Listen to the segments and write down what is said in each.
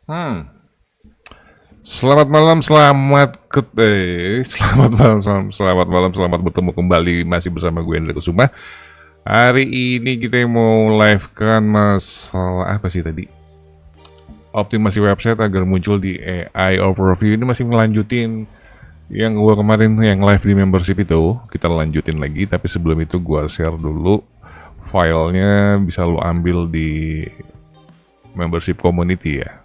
Hmm. Selamat malam, selamat malam, selamat bertemu kembali masih bersama gue Hendrik Kusuma. Hari ini kita mau live kan masalah apa sih tadi? Optimasi website agar muncul di AI Overview. Ini masih ngelanjutin yang gue kemarin yang live di membership itu. Kita lanjutin lagi, tapi sebelum itu gue share dulu filenya, bisa lo ambil di membership community ya.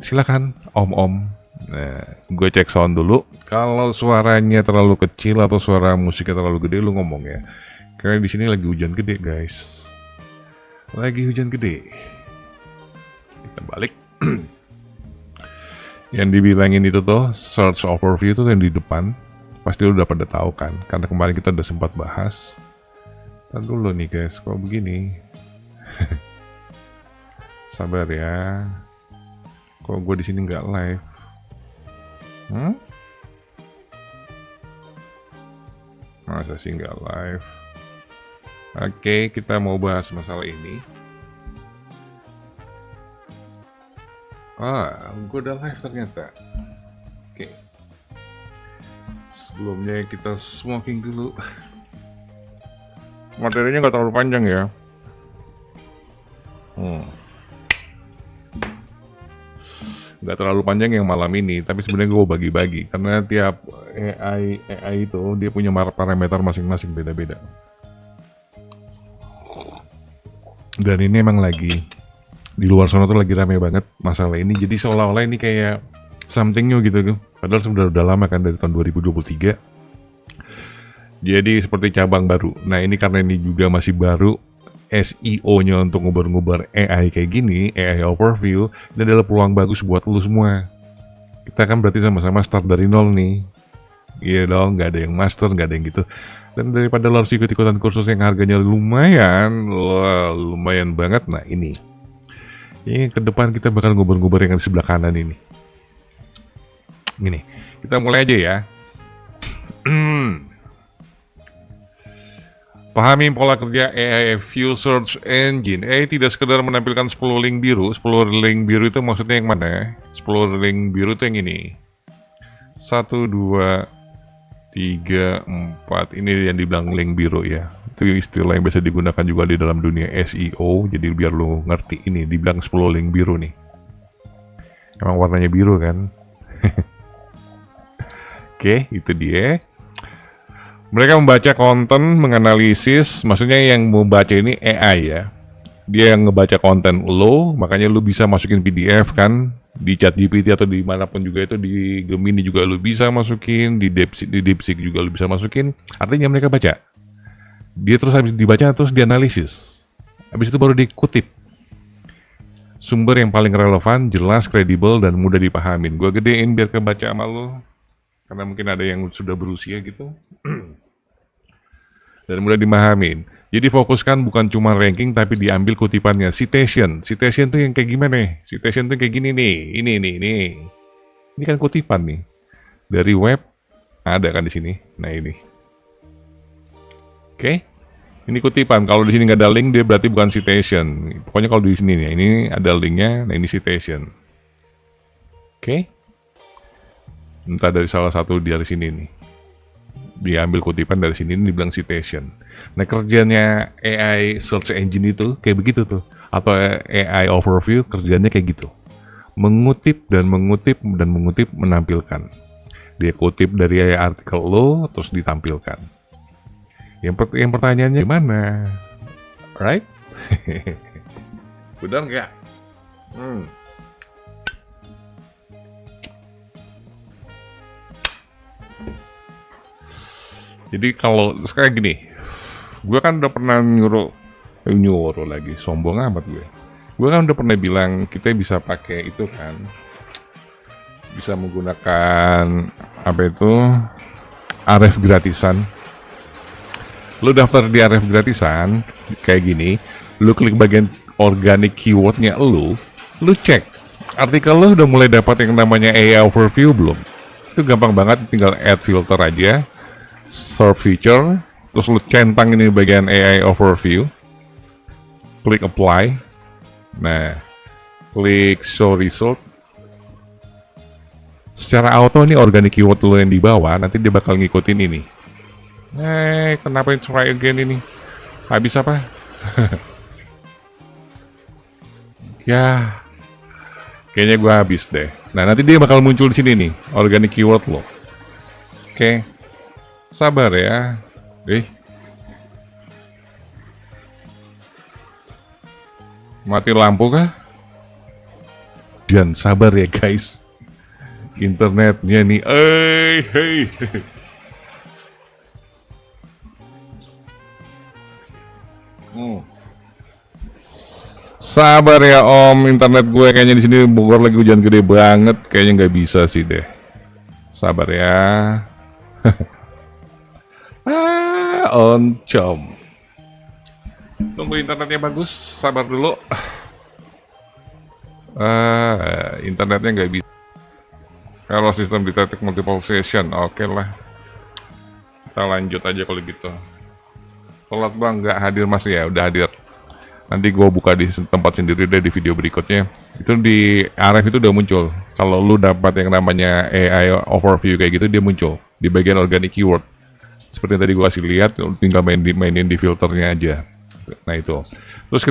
Silakan om. Nah, gue cek sound dulu. Kalau suaranya terlalu kecil atau suara musiknya terlalu gede, lu ngomong ya. Karena di sini lagi hujan gede, guys. Lagi hujan gede. Kita balik. Yang dibilangin itu tuh search overview tuh yang di depan. Pasti lu udah pada tahu kan? Karena kemarin kita udah sempat bahas. Ntar dulu nih guys, kok begini? Sabar ya. Kok gue di sini nggak live? Masa sih nggak live? Oke, kita mau bahas masalah ini. Gue udah live ternyata. Oke. Sebelumnya kita smoking dulu. Materinya nggak terlalu panjang ya. Nggak terlalu panjang yang malam ini, tapi sebenarnya gue bagi-bagi karena tiap AI itu dia punya parameter masing-masing beda-beda. Dan ini emang lagi di luar sana tuh lagi rame banget masalah ini, jadi seolah-olah ini kayak something new gitu. Padahal sebenarnya udah lama kan, dari tahun 2023. Jadi seperti cabang baru. Nah ini karena ini juga masih baru, SEO-nya untuk ngubar-ngubar AI kayak gini, AI overview, ini adalah peluang bagus buat lu semua. Kita kan berarti sama-sama start dari nol nih. Iya dong, nggak ada yang master, nggak ada yang gitu. Dan daripada lo harus ikut-ikutan kursus yang harganya lumayan, lumayan banget. Nah ini ke depan kita bakal ngubar-ngubar yang di sebelah kanan ini. Gini, kita mulai aja ya. Pahami pola kerja AI View Search Engine. AI tidak sekedar menampilkan 10 link biru. 10 link biru itu maksudnya yang mana? 10 link biru itu yang ini. 1, 2, 3, 4. Ini yang dibilang link biru ya. Itu istilah yang biasa digunakan juga di dalam dunia SEO. Jadi biar lo ngerti ini, dibilang 10 link biru nih. Emang warnanya biru kan? Oke, itu dia. Mereka membaca konten, menganalisis, maksudnya yang membaca ini AI ya. Dia yang ngebaca konten lo, makanya lo bisa masukin PDF kan, di ChatGPT atau dimanapun juga itu, di Gemini juga lo bisa masukin, di DeepSeek juga lo bisa masukin. Artinya mereka baca. Dia terus habis dibaca terus dianalisis. Habis itu baru dikutip. Sumber yang paling relevan, jelas, kredibel, dan mudah dipahamin. Gue gedein biar kebaca sama lo, karena mungkin ada yang sudah berusia gitu. Dan mudah dimahamin. Jadi fokuskan bukan cuma ranking tapi diambil kutipannya. Citation tuh yang kayak gimana? Citation tuh kayak gini nih. Ini kan kutipan nih. Dari web ada kan di sini. Nah ini. Oke. Ini kutipan. Kalau di sini nggak ada link dia berarti bukan citation. Pokoknya kalau di sini nih, ini ada linknya. Nah ini citation. Oke. Entah dari salah satu dari sini nih. Diambil kutipan dari sini, ini dibilang citation. Nah kerjanya AI search engine itu kayak begitu tuh, atau AI overview kerjanya kayak gitu, mengutip menampilkan. Dia kutip dari artikel lo terus ditampilkan. Yang pertanyaannya gimana, right? Benar nggak? Jadi kalau sekarang gini, gue kan udah pernah nyuruh lagi, sombong amat gue. Gue kan udah pernah bilang kita bisa pakai itu kan, bisa menggunakan apa itu, Ahrefs gratisan. Lu daftar di Ahrefs gratisan kayak gini, lu klik bagian organic keywordnya lu cek artikel lu udah mulai dapat yang namanya AI overview belum? Itu gampang banget, tinggal add filter aja. Search feature, terus lu centang ini bagian AI overview, klik apply. Nah klik show result. Secara auto nih organic keyword lo yang di bawah nanti dia bakal ngikutin ini. Kenapa try again ini? Habis apa? Ya, kayaknya gua habis deh. Nah, nanti dia bakal muncul di sini nih, organic keyword lo. Oke. Sabar ya. Mati lampu kah? Dan sabar ya guys. Internetnya nih. Hey. Sabar ya Om, internet gue kayaknya di sini Bogor lagi hujan gede banget, kayaknya nggak bisa sih deh. Sabar ya. Oncom. Tunggu internetnya bagus, sabar dulu. Internetnya nggak bisa. Kalau sistem detect multiple session, oke lah. Kita lanjut aja kalau gitu. Telat bang, nggak hadir mas ya, udah hadir. Nanti gue buka di tempat sendiri deh di video berikutnya. Itu di RF itu udah muncul. Kalau lu dapat yang namanya AI overview kayak gitu, dia muncul di bagian organic keyword. Seperti yang tadi gue kasih lihat, tinggal mainin di filternya aja. Nah itu. Terus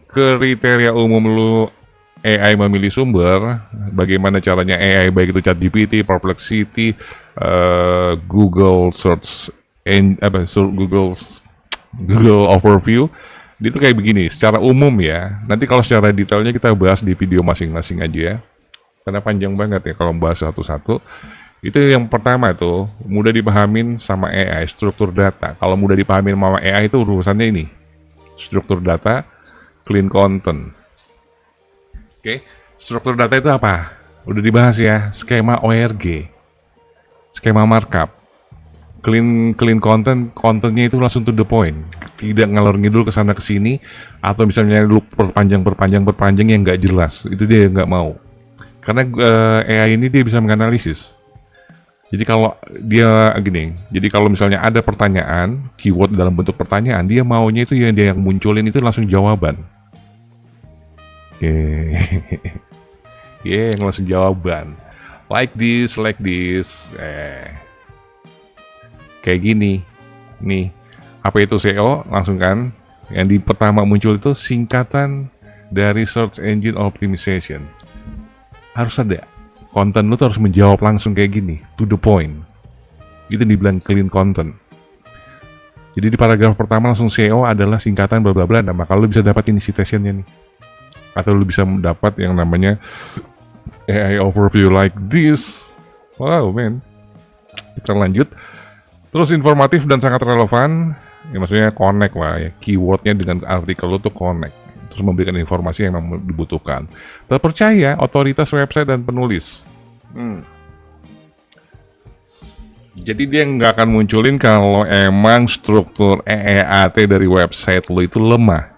kriteria umum lu AI memilih sumber, bagaimana caranya AI baik itu ChatGPT, Perplexity, Google Search, Google Overview. Itu kayak begini, secara umum ya. Nanti kalau secara detailnya kita bahas di video masing-masing aja ya. Karena panjang banget ya kalau bahas satu-satu. Itu yang pertama tuh, mudah dipahamin sama AI, struktur data. Kalau mudah dipahamin sama AI itu urusannya ini. Struktur data, clean content. Oke, struktur data itu apa? Udah dibahas ya, skema ORG. Skema markup. Clean content, kontennya itu langsung to the point, tidak ngalor ngidul ke sana ke sini, atau misalnya lu perpanjang yang nggak jelas, itu dia nggak mau. Karena AI ini dia bisa menganalisis. Jadi kalau dia gini, jadi kalau misalnya ada pertanyaan, keyword dalam bentuk pertanyaan, dia maunya itu yang dia yang munculin itu langsung jawaban. Yang langsung jawaban. Like this. Kayak gini nih, apa itu SEO langsung kan, yang di pertama muncul itu singkatan dari search engine optimization. Harus ada konten lu tuh harus menjawab langsung kayak gini, to the point. Itu dibilang clean content. Jadi di paragraf pertama langsung SEO adalah singkatan bla bla bla. Nah, maka lu bisa dapat ini citationnya nih, atau lu bisa mendapat yang namanya AI overview like this. Wow man. Kita lanjut. Terus informatif dan sangat relevan, ya maksudnya connect lah ya, keywordnya dengan artikel lu tuh connect, terus memberikan informasi yang memang dibutuhkan. Terpercaya, otoritas website dan penulis. Jadi dia nggak akan munculin kalau emang struktur EEAT dari website lu itu lemah.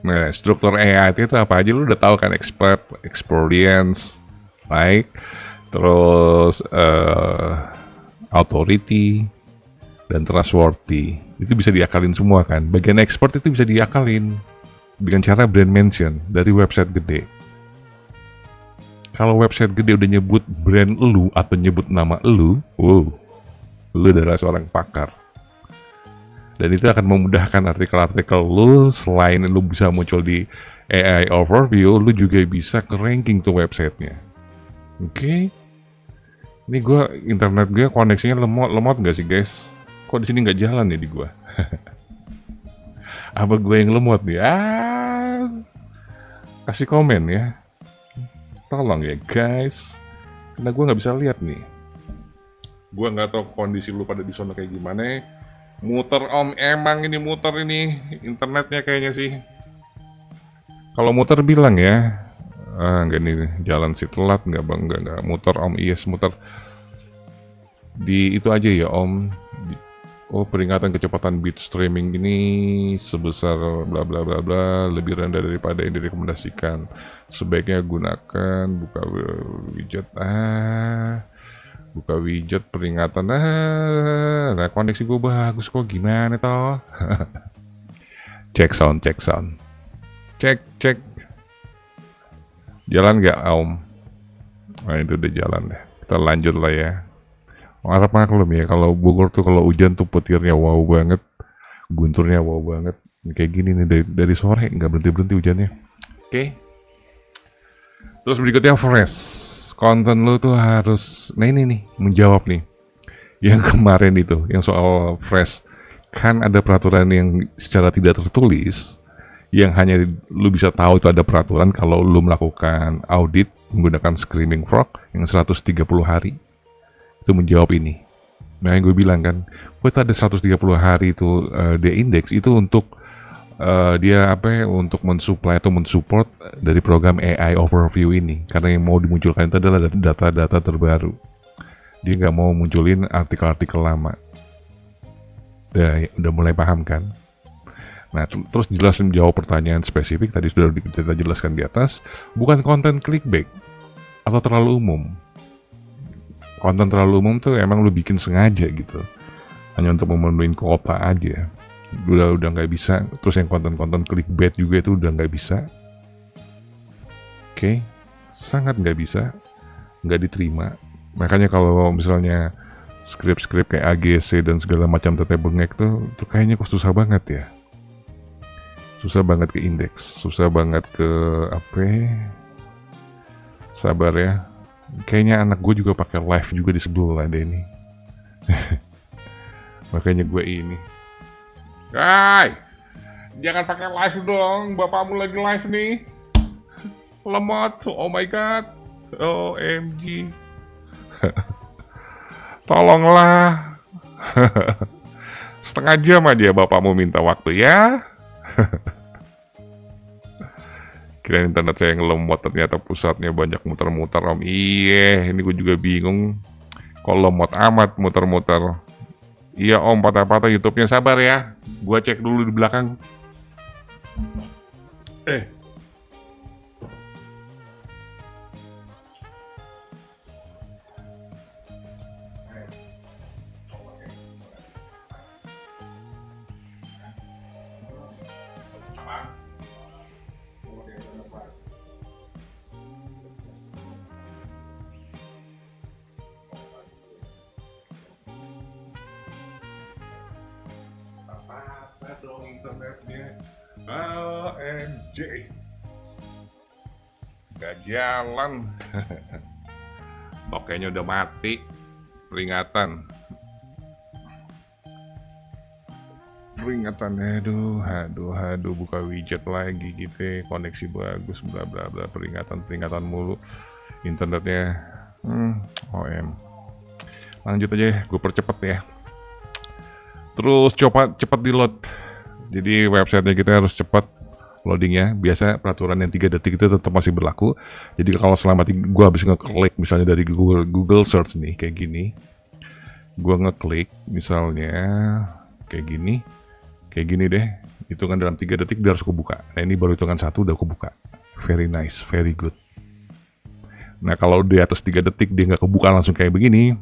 Nah, struktur EEAT itu apa aja lu udah tahu kan, expert, experience, like, terus authority, dan trustworthy. Itu bisa diakalin semua kan. Bagian expert itu bisa diakalin dengan cara brand mention dari website gede. Kalau website gede udah nyebut brand lu atau nyebut nama lu, wow, lu adalah seorang pakar. Dan itu akan memudahkan artikel-artikel lu. Selain lu bisa muncul di AI overview, lu juga bisa ke ranking tuh websitenya. Oke. Ini internet gue koneksinya lemot nggak sih guys? Kok di sini nggak jalan nih di gue? Apa gue yang lemot nih? Kasih komen ya. Tolong ya guys. Karena gue nggak bisa lihat nih. Gue nggak tahu kondisi lu pada di sana kayak gimana. Muter om, emang ini muter ini internetnya kayaknya sih. Kalau muter bilang ya. Enggak nih, jalan si telat nggak bang, nggak muter om, yes muter di itu aja ya om. Peringatan kecepatan bit streaming ini sebesar bla bla bla bla lebih rendah daripada yang direkomendasikan. Sebaiknya gunakan buka widget peringatan. Nah koneksi gue bagus kok, gimana toh? Cek sound. Cek. Jalan nggak Om? Nah itu udah jalan deh. Kita lanjut lah ya. Harap maklum ya, kalau Bogor tuh kalau hujan tuh petirnya wow banget, gunturnya wow banget. Kayak gini nih dari sore nggak berhenti hujannya. Oke. Terus berikutnya fresh. Konten lu tuh harus, nah ini nih menjawab nih. Yang kemarin itu, yang soal fresh, kan ada peraturan yang secara tidak tertulis, yang hanya lu bisa tahu itu ada peraturan kalau lu melakukan audit menggunakan Screaming Frog yang 130 hari. Itu menjawab ini. Nah yang gue bilang kan, gue tuh ada 130 hari itu dia indeks itu untuk dia untuk mensupply atau mensupport dari program AI Overview ini, karena yang mau dimunculkan itu adalah data-data terbaru. Dia nggak mau munculin artikel-artikel lama. Udah mulai paham kan? Nah terus jelasin jawab pertanyaan spesifik tadi sudah kita jelaskan di atas. Bukan konten clickbait atau terlalu umum. Konten terlalu umum tuh emang lu bikin sengaja gitu, hanya untuk memenuhi kuota aja. Udah nggak bisa. Terus yang konten-konten clickbait juga itu udah nggak bisa. Oke, sangat nggak bisa, nggak diterima. Makanya kalau misalnya skrip-skrip kayak AGC dan segala macam tete bengek tuh kayaknya kok susah banget ya. Susah banget ke indeks, susah banget ke sabar ya. Kayaknya anak gue juga pakai live juga di sebelah ada ini. Makanya gue ini. Hai, jangan pakai live dong, bapakmu lagi live nih. Lemot, oh my god, OMG. Tolonglah. Setengah jam aja bapakmu minta waktu ya. Kira internet saya yang lemot, ternyata pusatnya banyak muter-muter Om. Iya, ini gue juga bingung. Kok lemot amat muter-muter. Iya Om, patah-patah YouTube-nya, sabar ya. Gua cek dulu di belakang. Dong internetnya. OMG. Gak jalan. Tokenya udah mati. Peringatan. Aduh, buka widget lagi gitu. Koneksi bagus, bla bla bla. Peringatan mulu. Internetnya. OM. Lanjut aja ya, gue percepet ya. Terus cepat di load. Jadi websitenya kita harus cepat loadingnya. Biasa peraturan yang 3 detik itu tetap masih berlaku. Jadi kalau selama gue habis ngeklik misalnya dari Google search nih kayak gini, gue ngeklik misalnya kayak gini deh, hitungan dalam 3 detik dia harus kebuka. Nah ini baru hitungan 1 udah kebuka. Very nice, very good. Nah kalau di atas 3 detik dia nggak kebuka langsung kayak begini,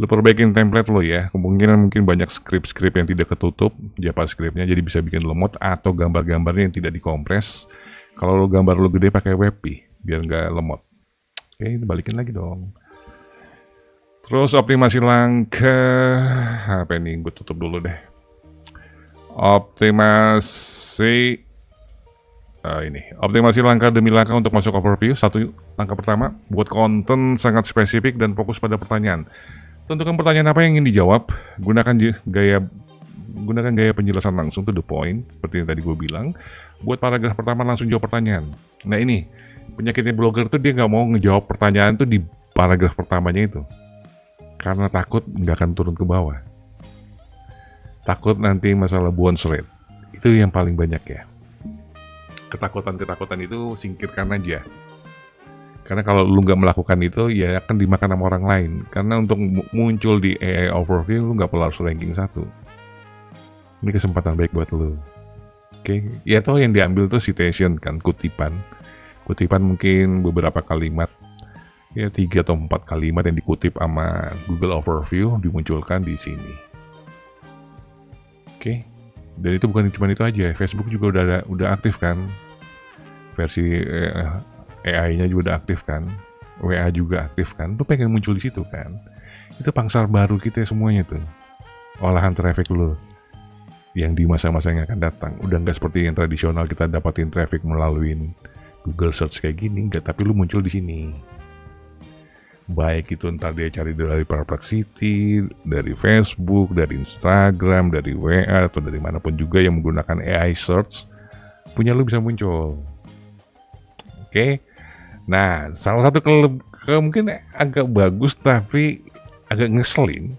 lu perbaikin template lo ya. Kemungkinan mungkin banyak skrip-skrip yang tidak ketutup JavaScript-nya, jadi bisa bikin lemot atau gambar-gambarnya yang tidak dikompres. Kalau lo gambar lo gede pakai WebP biar nggak lemot. Oke, balikin lagi dong. Terus optimasi langkah apa ini? Gue tutup dulu deh. Optimasi langkah demi langkah untuk masuk overview. Langkah pertama, buat konten sangat spesifik dan fokus pada pertanyaan. Tentukan pertanyaan apa yang ingin dijawab. Gunakan gaya penjelasan langsung to the point, seperti yang tadi gue bilang. Buat paragraf pertama langsung jawab pertanyaan. Nah ini, penyakitnya blogger tuh dia nggak mau ngejawab pertanyaan tuh di paragraf pertamanya itu. Karena takut nggak akan turun ke bawah. Takut nanti masalah bounce rate. Itu yang paling banyak ya. Ketakutan itu singkirkan aja. Karena kalau lu nggak melakukan itu, ya akan dimakan sama orang lain. Karena untuk muncul di AI Overview, lu nggak perlu harus ranking 1. Ini kesempatan baik buat lu. Oke, ya toh yang diambil tuh citation kan, kutipan. Kutipan mungkin beberapa kalimat. Ya 3 atau 4 kalimat yang dikutip sama Google Overview dimunculkan di sini. Oke. Dan itu bukan cuma itu aja, Facebook juga udah aktif kan. versi AI-nya juga udah aktif kan, WA juga aktif kan, lu pengen muncul di situ kan. Itu pangsar baru kita semuanya tuh, olahan traffic lu yang di masa-masa yang akan datang. Udah nggak seperti yang tradisional kita dapatin traffic melalui Google Search kayak gini, nggak, tapi lu muncul di sini. Baik itu ntar dia cari dari Perplexity, dari Facebook, dari Instagram, dari WA, atau dari manapun juga yang menggunakan AI search, punya lu bisa muncul. Oke. Nah, salah satu mungkin agak bagus tapi agak ngeselin.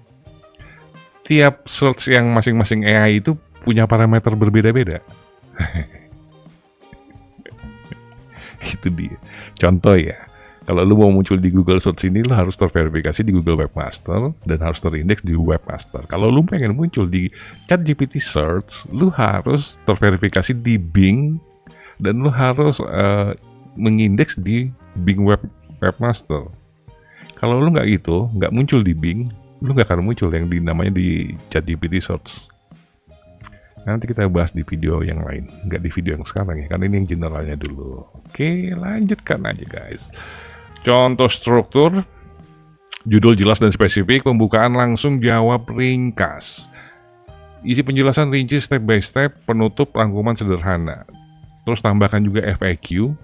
Tiap search yang masing-masing AI itu punya parameter berbeda-beda. Itu dia. Contoh ya, kalau lu mau muncul di Google Search ini, lu harus terverifikasi di Google Webmaster dan harus terindeks di Webmaster. Kalau lu pengen muncul di ChatGPT Search, lu harus terverifikasi di Bing dan lu harus mengindeks di Bing Webmaster. Kalau lu nggak gitu, nggak muncul di Bing, lu nggak akan muncul yang namanya di ChatGPT Search. Nanti kita bahas di video yang lain, nggak di video yang sekarang ya, karena ini yang generalnya dulu. Oke, lanjutkan aja guys. Contoh struktur, judul jelas dan spesifik, pembukaan langsung, jawab ringkas. Isi penjelasan rinci step by step, penutup rangkuman sederhana. Terus tambahkan juga FAQ.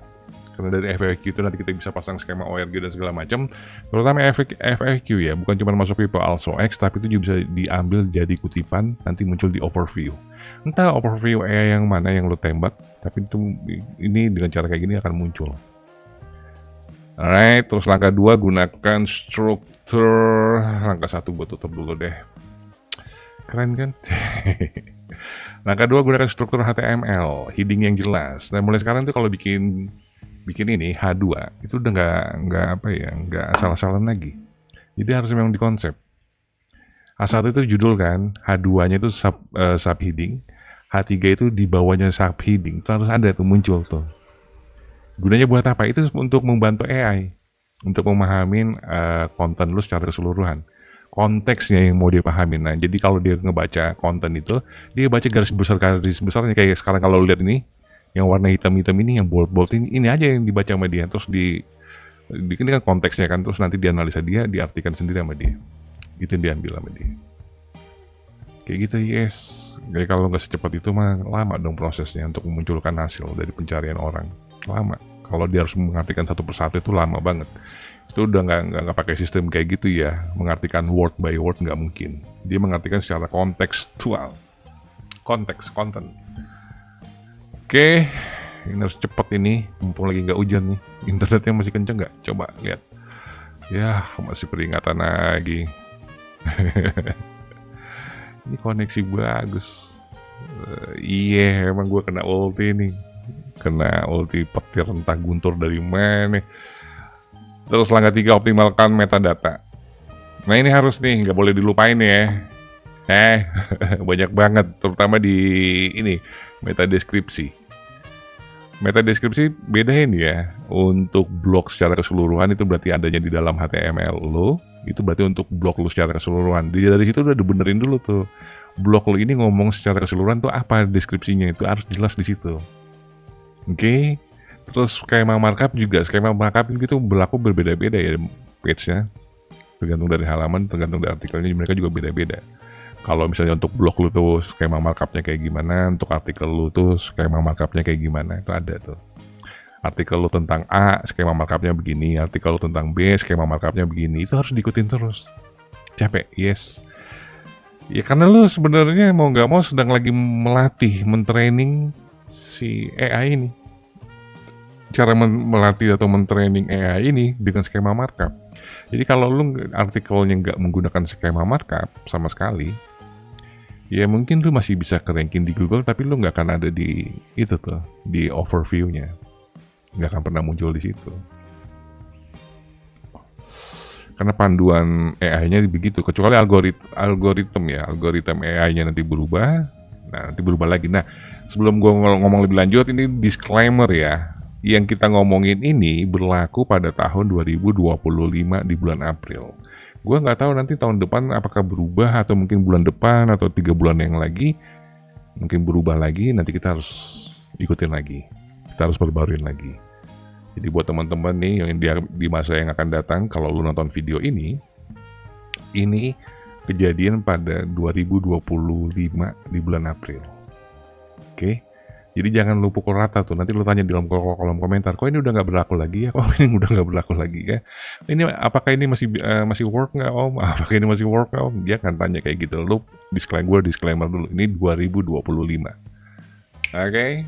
Karena dari FAQ itu nanti kita bisa pasang skema ORG dan segala macam. Terutama FAQ ya, bukan cuma masuk people also X, tapi itu juga bisa diambil jadi kutipan, nanti muncul di overview. Entah overview AI yang mana yang lo tembak, tapi itu ini dengan cara kayak gini akan muncul. Alright, terus langkah 2 gunakan struktur. Langkah 1 buat tutup dulu deh. Keren kan? Langkah 2 gunakan struktur HTML, heading yang jelas. Nah mulai sekarang tuh kalau bikin ini H2 itu udah nggak asal-asalan lagi. Jadi harus memang dikonsep. H1 itu judul kan, H2-nya itu subheading, H3 itu di bawahnya subheading. Itu harus ada tuh muncul tuh. Gunanya buat apa? Itu untuk membantu AI untuk memahamin konten lu secara keseluruhan. Konteksnya yang mau dia pahamin. Nah, jadi kalau dia ngebaca konten itu, dia baca garis besarnya kayak sekarang kalau lihat ini yang warna hitam-hitam ini, yang bold ini aja yang dibaca sama dia, terus ini kan konteksnya kan, terus nanti dianalisa dia, diartikan sendiri sama dia, itu yang diambil sama dia, kayak gitu. Yes, kayak kalau nggak secepat itu mah lama dong prosesnya untuk memunculkan hasil dari pencarian orang, lama. Kalau dia harus mengartikan satu persatu itu lama banget. Itu udah nggak pakai sistem kayak gitu ya, mengartikan word by word nggak mungkin. Dia mengartikan secara kontekstual, konten. Oke, ini harus cepat ini, mumpung lagi nggak hujan nih. Internetnya masih kenceng nggak? Coba lihat. Ya, masih peringatan lagi. Ini koneksi bagus. Iya, emang gue kena ulti nih. Kena ulti petir entah guntur dari mana. Terus langkah 3, optimalkan metadata. Nah ini harus nih, nggak boleh dilupain ya. Banyak banget, terutama di ini, metadeskripsi. Metadeskripsi bedain ya. Untuk blok secara keseluruhan itu berarti adanya di dalam HTML lo. Itu berarti untuk blok lo secara keseluruhan. Dari situ udah dibenerin dulu tuh. Blok lo ini ngomong secara keseluruhan tuh apa deskripsinya, itu harus jelas di situ. Oke. Terus skema markup juga. Skema markup itu berlaku berbeda-beda ya page-nya. Tergantung dari halaman, tergantung dari artikelnya, mereka juga beda-beda. Kalau misalnya untuk blog lu tuh skema markupnya kayak gimana, untuk artikel lu tuh skema markupnya kayak gimana, itu ada tuh. Artikel lu tentang A, skema markupnya begini. Artikel lu tentang B, skema markupnya begini. Itu harus diikutin terus. Capek, yes. Ya karena lu sebenarnya mau nggak mau sedang lagi melatih, mentraining si AI ini. Cara melatih atau mentraining AI ini dengan skema markup. Jadi kalau lu artikelnya nggak menggunakan skema markup sama sekali, ya mungkin lu masih bisa ke-ranking di Google, tapi lu nggak akan ada di itu tuh, di overview-nya. Nggak akan pernah muncul di situ. Karena panduan AI-nya begitu, kecuali algoritma AI-nya nanti berubah. Nah, nanti berubah lagi. Nah, sebelum gua ngomong lebih lanjut, ini disclaimer ya. Yang kita ngomongin ini berlaku pada tahun 2025 di bulan April. Gue nggak tahu nanti tahun depan apakah berubah, atau mungkin bulan depan atau 3 bulan yang lagi mungkin berubah lagi. Nanti kita harus ikutin lagi. kita harus perbaruin lagi. Jadi buat teman-teman nih yang di masa yang akan datang, kalau lu nonton video ini kejadian pada 2025 di bulan April. Oke? Jadi jangan lu pukul rata tuh, nanti lu tanya di kolom komentar, kok ini udah nggak berlaku lagi ya? Kok ini udah nggak berlaku lagi ya? Ini apakah ini masih work nggak om? Apakah ini masih work nggak om? Dia akan tanya kayak gitu. Lu disclaimer dulu, ini 2025. Oke?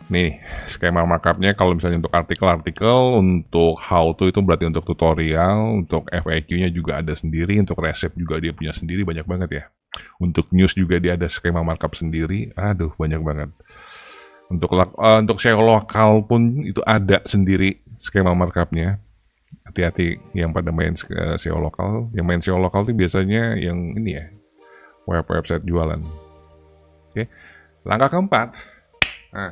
Nih, skema markupnya kalau misalnya untuk artikel-artikel, untuk how to itu berarti untuk tutorial, untuk FAQ-nya juga ada sendiri, untuk resep juga dia punya sendiri, banyak banget ya. Untuk news juga dia ada skema markup sendiri, aduh banyak banget. Untuk SEO lokal pun itu ada sendiri skema markupnya. Hati-hati yang pada main SEO lokal, yang main SEO lokal itu biasanya yang ini ya, website jualan. Oke, langkah keempat. Nah,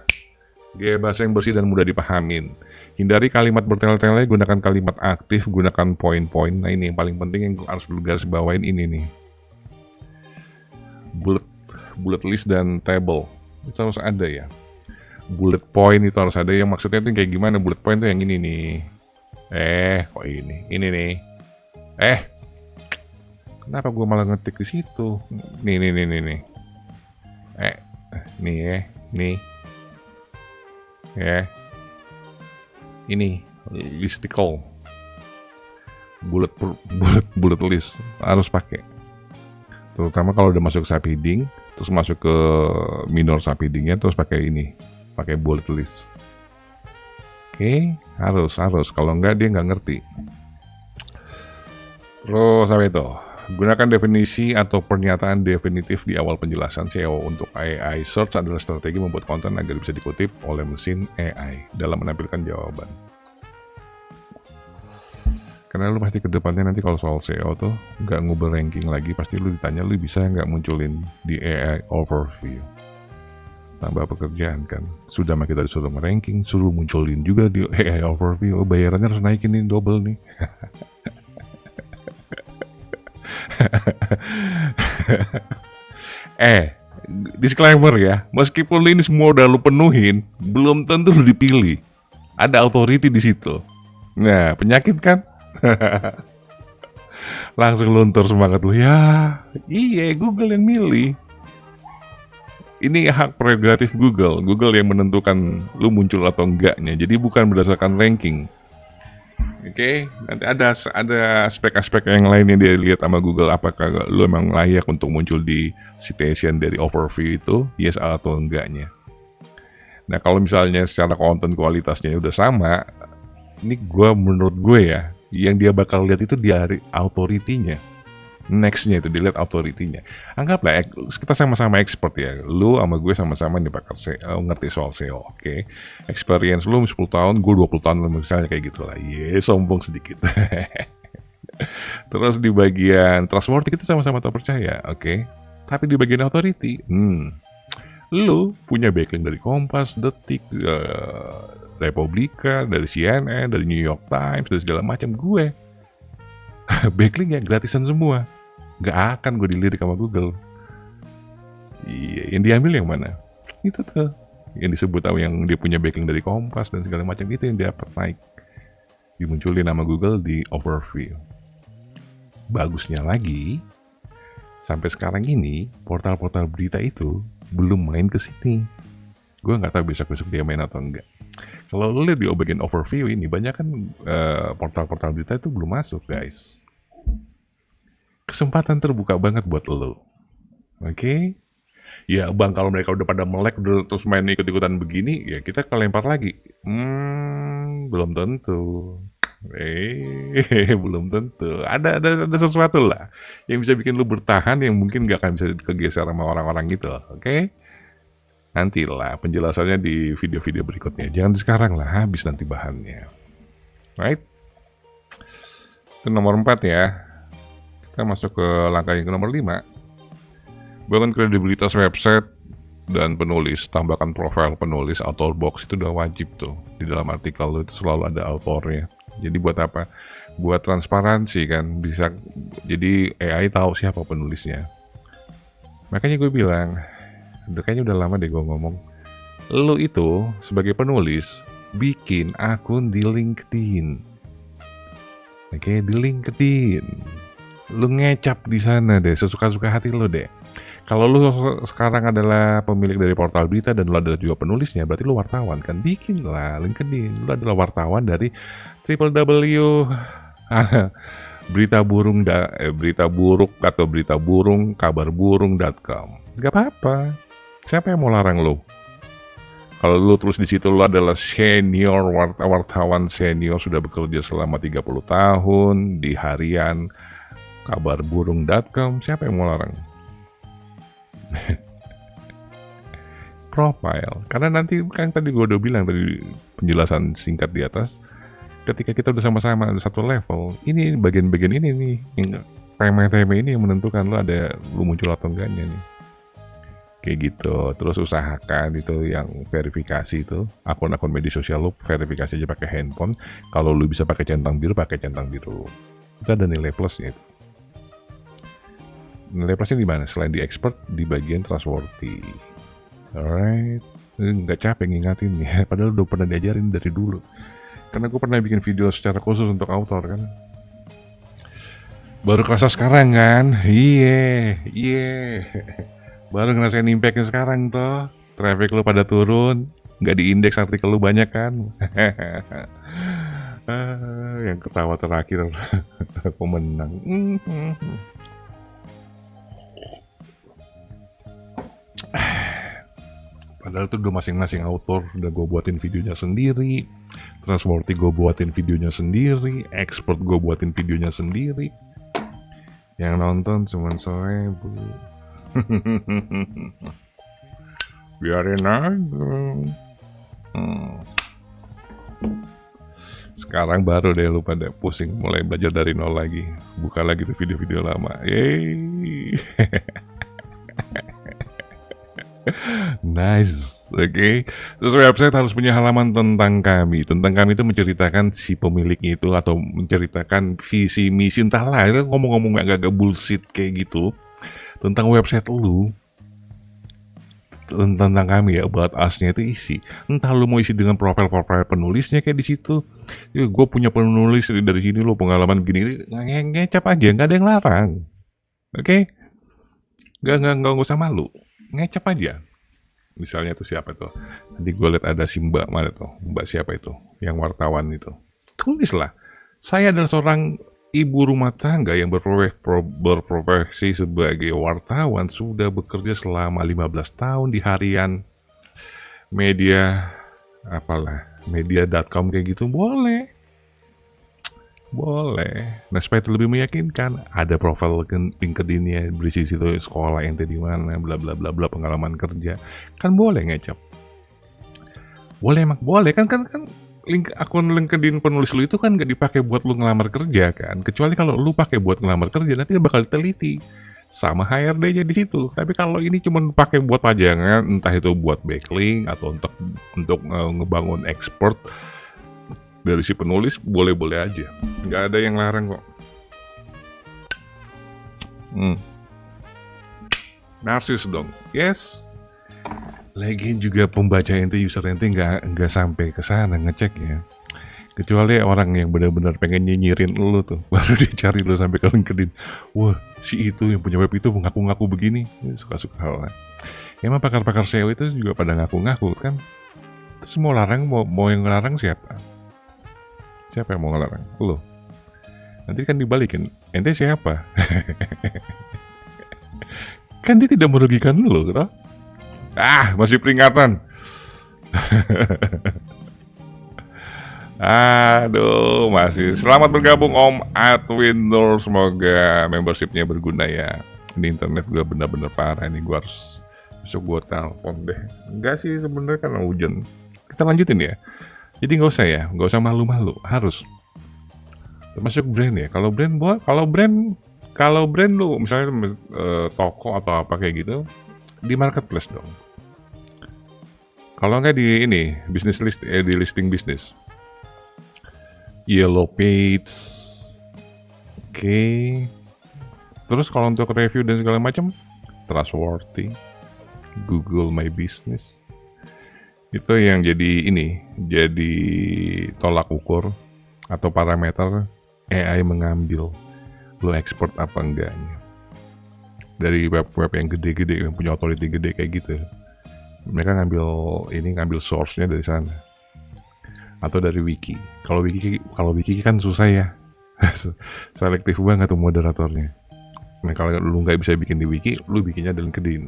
gaya bahasa yang bersih dan mudah dipahamin. Hindari kalimat bertele-tele, gunakan kalimat aktif, gunakan poin-poin. Nah ini yang paling penting yang harus lu garis bawain ini nih. Bullet list dan table. Itu harus ada ya. Bullet point itu harus ada, yang maksudnya itu kayak gimana? Bullet point itu yang ini nih. Kok ini? Ini nih. Kenapa gue malah ngetik di situ? Nih. Nih nih. Ini listicle, bullet list harus pakai, terutama kalau udah masuk subheading, terus masuk ke minor subheadingnya, terus pakai bullet list. Oke, harus, kalau enggak dia nggak ngerti. Terus apa itu? Gunakan definisi atau pernyataan definitif di awal penjelasan. SEO untuk AI search adalah strategi membuat konten agar bisa dikutip oleh mesin AI dalam menampilkan jawaban. Karena lu pasti kedepannya nanti kalau soal SEO tuh nggak ngubah ranking lagi, pasti lu ditanya lu bisa nggak munculin di AI overview. Tambah pekerjaan kan. Sudah mah kita disuruh ranking, suruh munculin juga di AI overview. Oh, bayarannya harus naikin ini double nih. Disclaimer ya, meskipun ini semua udah lu penuhin, belum tentu lu dipilih. Ada authority di situ. Nah, penyakit kan? Langsung luntur semangat lu ya. Iya, Google yang milih. Ini hak prerogatif Google. Google yang menentukan lu muncul atau enggaknya. Jadi bukan berdasarkan ranking. Oke, nanti ada aspek-aspek yang lain yang dia lihat sama Google, apakah lu emang layak untuk muncul di citation dari overview itu, yes atau enggaknya. Nah kalau misalnya secara konten kualitasnya udah sama, ini menurut gue ya, yang dia bakal lihat itu dari authority-nya. Nextnya itu dilihat authority-nya. Anggaplah kita sama-sama expert ya. Lu sama gue sama-sama nih bakal ngerti soal SEO. Oke. Experience lu 10 tahun, gue 20 tahun misalnya kayak gitu lah. Sombong sedikit. Terus di bagian trustworthy kita sama-sama terpercaya. Oke. Tapi di bagian authority, lu punya backlink dari Kompas, Detik, Republika, dari CNN, dari New York Times, dari segala macam. Gue backlink ya gratisan semua. Gak akan gue dilirik sama Google. Iya, yang diambil yang mana? Itu tuh yang disebut yang dia punya backlink dari Kompas dan segala macam, itu yang dapat naik, dimunculin nama Google di overview. Bagusnya lagi, sampai sekarang ini portal-portal berita itu belum main ke sini. Gue nggak tahu besok-besok dia main atau enggak. Kalau lo lihat di bagian overview ini, banyak kan portal-portal berita itu belum masuk, guys. Kesempatan terbuka banget buat lo. Oke? Ya bang, kalau mereka udah pada melek, udah terus main ikut-ikutan begini, ya kita kelempar lagi. Belum tentu. Belum tentu. Ada sesuatu lah yang bisa bikin lo bertahan, yang mungkin gak akan bisa kegeser sama orang-orang gitu. Oke? Nantilah penjelasannya di video-video berikutnya. Jangan sekarang lah, habis nanti bahannya. Right? Itu nomor 4 ya. Kita masuk ke langkah yang ke nomor 5. Bangun kredibilitas website dan penulis. Tambahkan profil penulis, author box itu udah wajib tuh. Di dalam artikel itu selalu ada autornya. Jadi buat apa? Buat transparansi kan. Bisa, jadi AI tahu siapa penulisnya. Makanya gue bilang, kayaknya udah lama deh gue ngomong, Lu itu sebagai penulis bikin akun di LinkedIn. Oke, di LinkedIn. Lu ngecap di sana deh, sesuka-suka hati lu deh. Kalau lu sekarang adalah pemilik dari portal berita dan lu adalah juga penulisnya, berarti lu wartawan kan? Bikin lah LinkedIn. Lu adalah wartawan dari www berita buruk atau berita burung kabarburung.com. Gak apa-apa. Siapa yang mau larang lu? Kalau lu terus di situ lu adalah senior wartawan senior sudah bekerja selama 30 tahun di harian kabarburung.com, siapa yang mau larang? Profile, karena nanti kan tadi gue udah bilang tadi penjelasan singkat di atas, ketika kita udah sama-sama satu level, ini bagian-bagian ini nih yang remeh-temeh ini yang menentukan lu muncul atau enggaknya nih, kayak gitu. Terus usahakan itu yang verifikasi itu akun-akun media sosial lu verifikasi aja pakai handphone. Kalau lu bisa pakai centang biru, pakai centang biru, itu ada nilai plusnya itu. Nilai plusnya di mana? Selain di expert, di bagian trustworthy. Alright, nggak capek ngingatin ya, padahal udah pernah diajarin dari dulu. Karena gue pernah bikin video secara khusus untuk author kan. Baru kerasa sekarang kan? Iya. Baru ngerasain impactnya sekarang toh. Traffic lu pada turun, nggak diindeks artikel lu banyak kan? Yang ketawa terakhir aku menang. Padahal itu udah masing-masing author udah gue buatin videonya sendiri, trustworthy gue buatin videonya sendiri, expert gue buatin videonya sendiri. Yang nonton cuma 1000. Biarin aja. Sekarang baru deh lu pada pusing mulai belajar dari nol lagi. Buka lagi tuh video-video lama. Yeay. Nice, oke. Terus website harus punya halaman tentang kami. Tentang kami itu menceritakan si pemiliknya itu atau menceritakan visi misi entahlah. Itu ngomong-ngomong agak-agak bullshit kayak gitu tentang website lu, tentang kami ya, about us-nya itu isi. Entah lu mau isi dengan profil penulisnya kayak di situ. Ya, gue punya penulis dari sini lo pengalaman gini, ngecap aja, nggak ada yang larang. Oke? Nggak usah malu. Ngecap aja. Misalnya tuh siapa tuh? Nanti gue lihat ada si Mbak mana tuh? Mbak siapa itu? Yang wartawan itu. Tulislah. Saya adalah seorang ibu rumah tangga yang berprofesi sebagai wartawan, sudah bekerja selama 15 tahun di harian media media.com kayak gitu. Boleh. Nah, supaya itu lebih meyakinkan, ada profil LinkedIn-nya berisi situ sekolah ente di mana, bla bla bla bla, pengalaman kerja. Kan boleh ngecap. Boleh kan akun LinkedIn penulis lu itu kan gak dipakai buat lu ngelamar kerja kan. Kecuali kalau lu pakai buat ngelamar kerja, nanti bakal teliti sama HRD-nya di situ. Tapi kalau ini cuma pakai buat pajangan, entah itu buat backlink atau untuk ngebangun export dari si penulis, boleh-boleh aja. Nggak ada yang larang kok. Narsis dong. Yes. Lagian juga pembaca ente, user ente nggak sampai ke sana ngecek ya. Kecuali orang yang benar-benar pengen nyinyirin lu tuh, baru dicari lu sampai ke LinkedIn. Wah, si itu yang punya web itu mengaku-ngaku begini. Suka-suka hal. Emang pakar-pakar SEO itu juga pada ngaku-ngaku kan. Terus mau yang ngelarang siapa? Siapa yang mau ngelarang? Lo. Nanti kan dibalikin. Ente siapa? Kan dia tidak merugikan lo, kan? Masih peringatan. Aduh, masih. Selamat bergabung Om Adwin Nur. Semoga membershipnya berguna ya. Ini internet gue bener-bener parah. Ini gue harus besok gue telepon deh. Enggak sih sebenarnya karena hujan. Kita lanjutin ya. Jadi nggak usah malu-malu, harus. Termasuk brand ya. Kalau brand lu misalnya toko atau apa kayak gitu, di marketplace dong. Kalau nggak di ini bisnis di listing bisnis, yellow page, oke. Terus kalau untuk review dan segala macam, trustworthy, Google My Business. Itu yang jadi tolak ukur atau parameter AI mengambil lo expert apa enggaknya. Dari web-web yang gede-gede, yang punya authority gede kayak gitu, mereka ngambil source-nya dari sana atau dari wiki. Kalau wiki kan susah ya, selektif banget tuh moderatornya. Nah, kalau lu nggak bisa bikin di wiki, lu bikinnya di LinkedIn.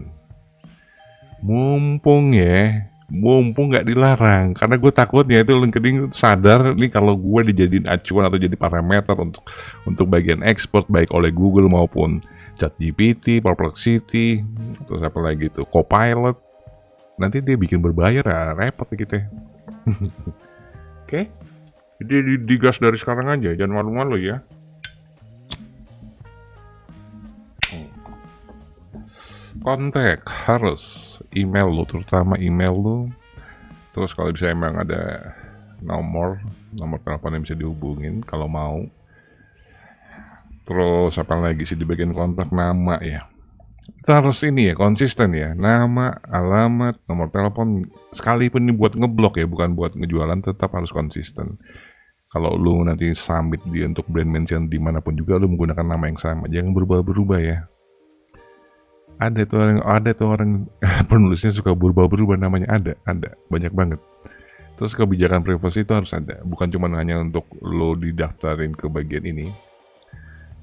Mumpung nggak dilarang, karena gue takutnya itu LinkedIn sadar nih kalau gue dijadiin acuan atau jadi parameter untuk bagian expert baik oleh Google maupun ChatGPT, Perplexity, terus apa lagi tuh, Copilot. Nanti dia bikin berbayar ya, repot gitu ya. Oke, jadi digas dari sekarang aja, jangan malu-malu ya. Kontak harus email lo, terutama email lo. Terus kalau bisa emang ada nomor telepon yang bisa dihubungin kalau mau. Terus apa lagi sih di bagian kontak, nama ya. Itu harus konsisten ya. Nama, alamat, nomor telepon. Sekalipun ini buat ngeblok ya, bukan buat ngejualan, tetap harus konsisten. Kalau lu nanti submit dia untuk brand mention dimanapun juga, lu menggunakan nama yang sama. Jangan berubah-berubah ya. Ada tuh orang penulisnya suka berubah-berubah namanya, ada banyak banget. Terus kebijakan privasi itu harus ada, bukan cuma hanya untuk lo didaftarin ke bagian ini,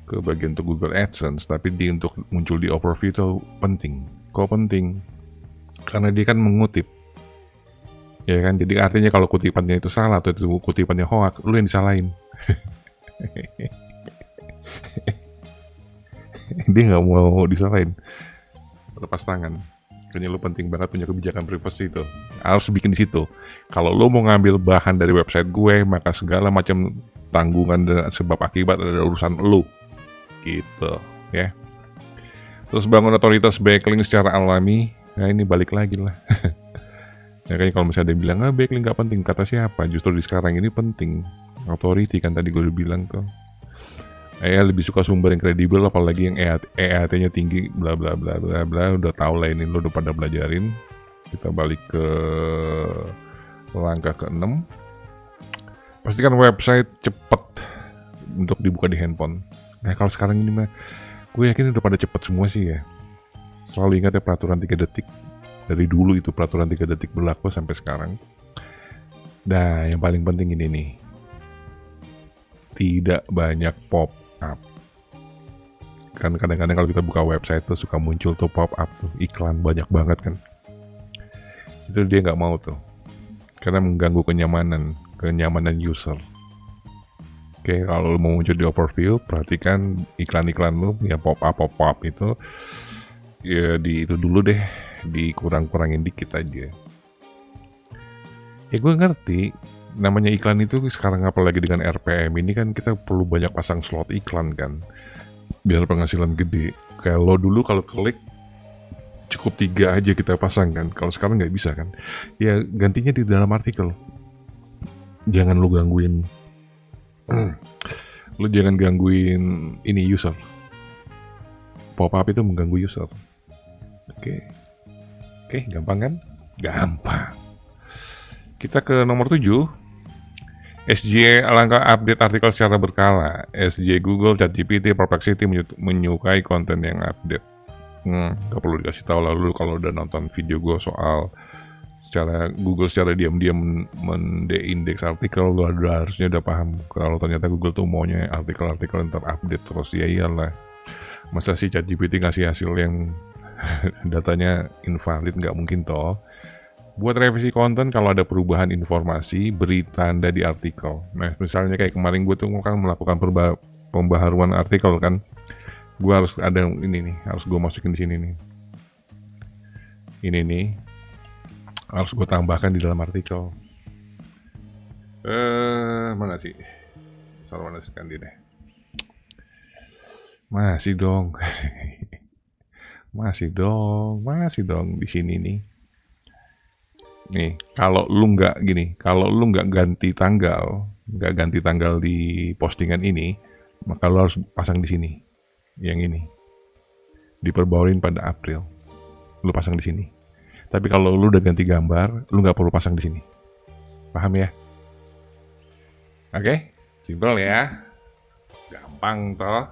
ke bagian untuk Google AdSense, tapi untuk muncul di overview itu penting. Kok penting? Karena dia kan mengutip, ya kan. Jadi artinya kalau kutipannya itu salah atau itu kutipannya hoax, lo yang disalahin. Dia nggak mau disalahin, lepas tangan. Kayaknya lo penting banget punya kebijakan privasi itu. Harus bikin di situ. Kalau lo mau ngambil bahan dari website gue, maka segala macam tanggungan dan sebab akibat ada urusan lo. Gitu, ya. Terus bangun otoritas backlink secara alami. Nah, ini balik lagi lah. Ya, kayaknya kalau misalnya ada yang bilang, backlink nggak penting, kata siapa? Justru di sekarang ini penting. Authority kan tadi gue udah bilang tuh. Lebih suka sumber yang kredibel, apalagi yang EAT-nya tinggi, bla bla bla bla bla. Udah tau lah ini, lo udah pada belajarin. Kita balik ke langkah ke-6. Pastikan website cepet untuk dibuka di handphone. Nah, kalau sekarang ini mah, gue yakin udah pada cepet semua sih ya. Selalu ingat ya peraturan 3 detik. Dari dulu itu peraturan 3 detik berlaku sampai sekarang. Nah, yang paling penting ini nih. Tidak banyak pop up. Kan kadang-kadang kalau kita buka website tuh suka muncul tuh pop up tuh, iklan banyak banget kan. Itu dia nggak mau tuh, karena mengganggu kenyamanan user. Oke, kalau mau muncul di overview, perhatikan iklan-iklan lu yang pop up itu ya, itu dulu deh, dikurang-kurangin dikit aja. Ya gue ngerti, namanya iklan itu sekarang apalagi dengan RPM ini kan kita perlu banyak pasang slot iklan kan, biar penghasilan gede. Kalau dulu kalau klik cukup 3 aja kita pasang kan, kalau sekarang nggak bisa kan. Ya gantinya di dalam artikel. Jangan lu gangguin, lu jangan gangguin ini user. Pop up itu mengganggu user. Oke, gampang kan? Gampang. Kita ke nomor 7. SJ alangkah update artikel secara berkala. SJ Google, ChatGPT, Perplexity menyukai konten yang update. Gak perlu dikasih tahu, lalu kalau udah nonton video gue soal Google secara diam-diam mendeindeks artikel, lo harusnya udah paham kalau ternyata Google tuh maunya artikel-artikel yang terupdate terus. Ya iyalah, masa sih ChatGPT ngasih hasil yang datanya invalid, nggak mungkin toh. Buat revisi konten, kalau ada perubahan informasi, beri tanda di artikel. Nah, misalnya kayak kemarin gue tuh kan melakukan pembaharuan artikel kan. Gue harus ada ini nih, harus gue masukin di sini nih. Ini nih, harus gue tambahkan di dalam artikel. Mana sih? Mana sih kan deh. Masih dong. Masih dong di sini nih. Nih, kalau lu nggak ganti tanggal di postingan ini, maka lu harus pasang di sini, yang ini, diperbawarin pada April, lu pasang di sini. Tapi kalau lu udah ganti gambar, lu nggak perlu pasang di sini. Paham ya? Oke, simpel ya. Gampang toh.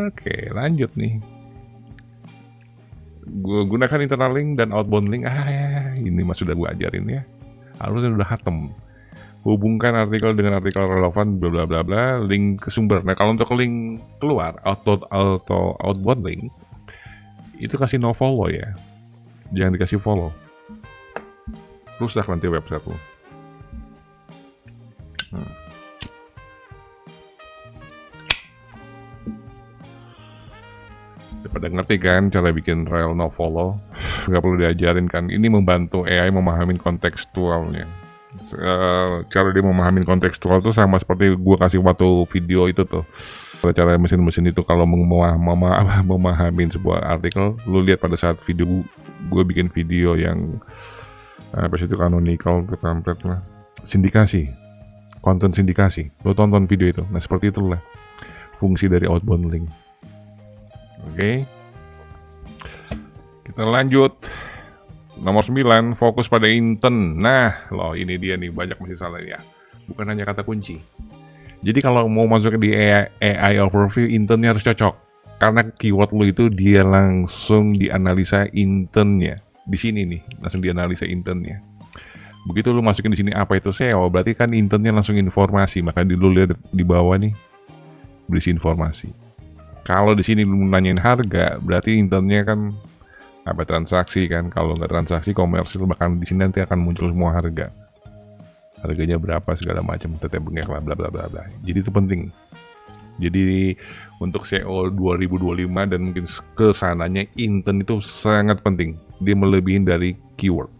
Oke, lanjut nih. Gue gunakan internal link dan outbound link. Ini mah sudah gue ajarin ya. Harusnya udah hatem. Hubungkan artikel dengan artikel relevan, bla bla bla bla, link ke sumber. Nah, kalau untuk link keluar, outbound link, itu kasih no follow ya. Jangan dikasih follow. Rusak nanti website lo. Pada ngerti kan cara bikin rel no follow? Nggak perlu diajarin kan. Ini membantu AI memahami kontekstualnya. Cara dia memahami kontekstual itu sama seperti gue kasih waktu video itu tuh. Cara mesin-mesin itu kalau memahami sebuah artikel, lu lihat pada saat video gue bikin video yang apa sih itu canonical, template lah, sindikasi, konten sindikasi. Lu tonton video itu. Nah seperti itulah fungsi dari outbound link. Oke. Kita lanjut. Nomor 9, fokus pada intent. Nah, loh ini dia nih, banyak masih salah ya. Bukan hanya kata kunci. Jadi kalau mau masuk di AI overview, intentnya harus cocok. Karena keyword lu itu dia langsung dianalisa intentnya. Di sini nih, langsung dianalisa intentnya. Begitu lu masukin di sini apa itu SEO, berarti kan intentnya langsung informasi. Maka lu lihat di bawah nih, berisi informasi. Kalau di sini lu nanyain harga, berarti intentnya kan apa transaksi kan. Kalau nggak transaksi komersil, bahkan di sini nanti akan muncul semua harga, harganya berapa segala macam, tetep bengek lah bla bla bla bla. Jadi itu penting. Jadi untuk SEO 2025 dan mungkin kesananya, intent itu sangat penting. Dia melebihin dari keyword.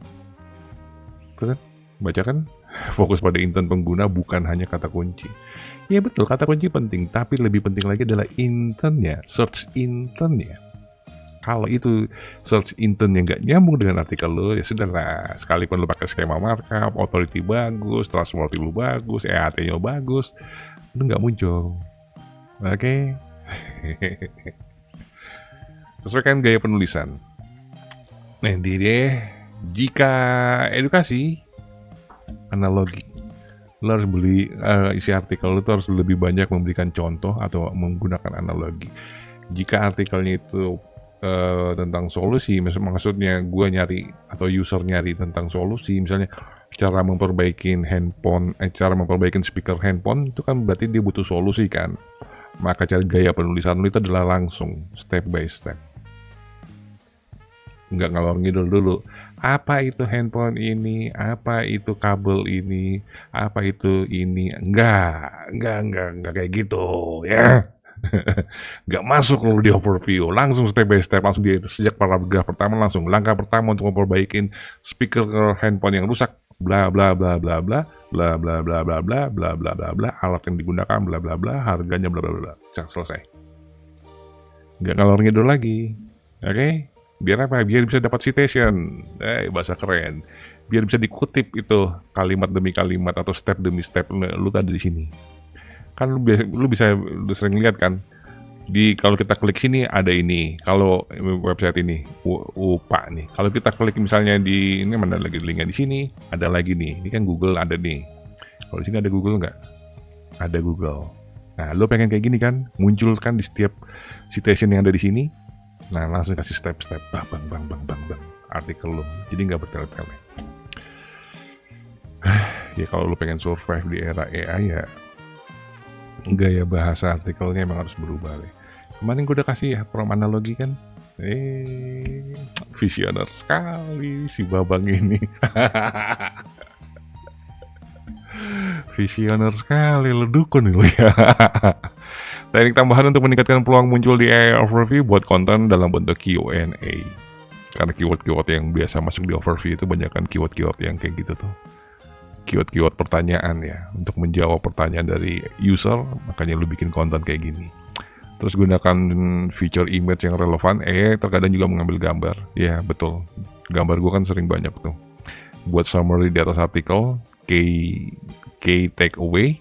Tuh kan? Baca kan? Fokus pada intent pengguna, bukan hanya kata kunci. Ya betul, kata kunci penting, tapi lebih penting lagi adalah intentnya, search intentnya. Kalau itu search intentnya nggak nyambung dengan artikel lo, ya sudahlah. Sekalipun lo pakai skema markup, authority bagus, trustworthy lo bagus, EAT-nya bagus, lo nggak muncul. Oke. Sesuaikan gaya penulisan. Nah, ini deh. Jika edukasi, analogi. Lo harus beli isi artikel lo tuh harus lebih banyak memberikan contoh atau menggunakan analogi. Jika artikelnya itu tentang solusi, maksudnya gue nyari atau user nyari tentang solusi, misalnya cara memperbaiki handphone, cara memperbaiki speaker handphone, itu kan berarti dia butuh solusi kan. Maka cara gaya penulisan lu itu adalah langsung step by step, nggak ngalor ngidul dulu. Apa itu handphone ini, apa itu kabel ini, apa itu ini, enggak kayak gitu ya. Nggak masuk lu di overview, langsung step by step, langsung di sejak paragraf pertama, langsung langkah pertama untuk memperbaiki speaker handphone yang rusak, bla bla bla bla bla bla bla bla bla bla bla bla bla bla, alat yang digunakan bla bla bla, harganya bla bla bla, selesai. Nggak ngalor ngidul lagi. Oke? Biar apa? Biar bisa dapat citation, bahasa keren. Biar bisa dikutip itu kalimat demi kalimat atau step demi step lu tadi di sini. Kan lu bisa sering lihat kan, kalau kita klik sini ada ini, kalau website ini UPA nih, kalau kita klik misalnya di ini, mana lagi linknya di sini, ada lagi nih, ini kan Google ada nih. Kalau di sini ada Google nggak? Ada Google. Nah, lu pengen kayak gini kan, munculkan di setiap citation yang ada di sini. Nah, langsung kasih step-step, bang artikel lu, jadi nggak bertele-tele. Ya kalau lu pengen survive di era AI ya, gaya bahasa artikelnya emang harus berubah deh. Kemarin gue udah kasih ya prom analogi kan. Visioner sekali si Babang ini. Visioner sekali, lo dukun nih lo ya. Teknik tambahan untuk meningkatkan peluang muncul di AI overview buat konten dalam bentuk Q&A. Karena keyword-keyword yang biasa masuk di overview itu banyak kan keyword-keyword yang kayak gitu tuh. Keyword-keyword pertanyaan ya, untuk menjawab pertanyaan dari user, makanya lu bikin konten kayak gini. Terus gunakan feature image yang relevan, terkadang juga mengambil gambar. Ya betul, gambar gua kan sering banyak tuh. Buat summary di atas artikel, key takeaway.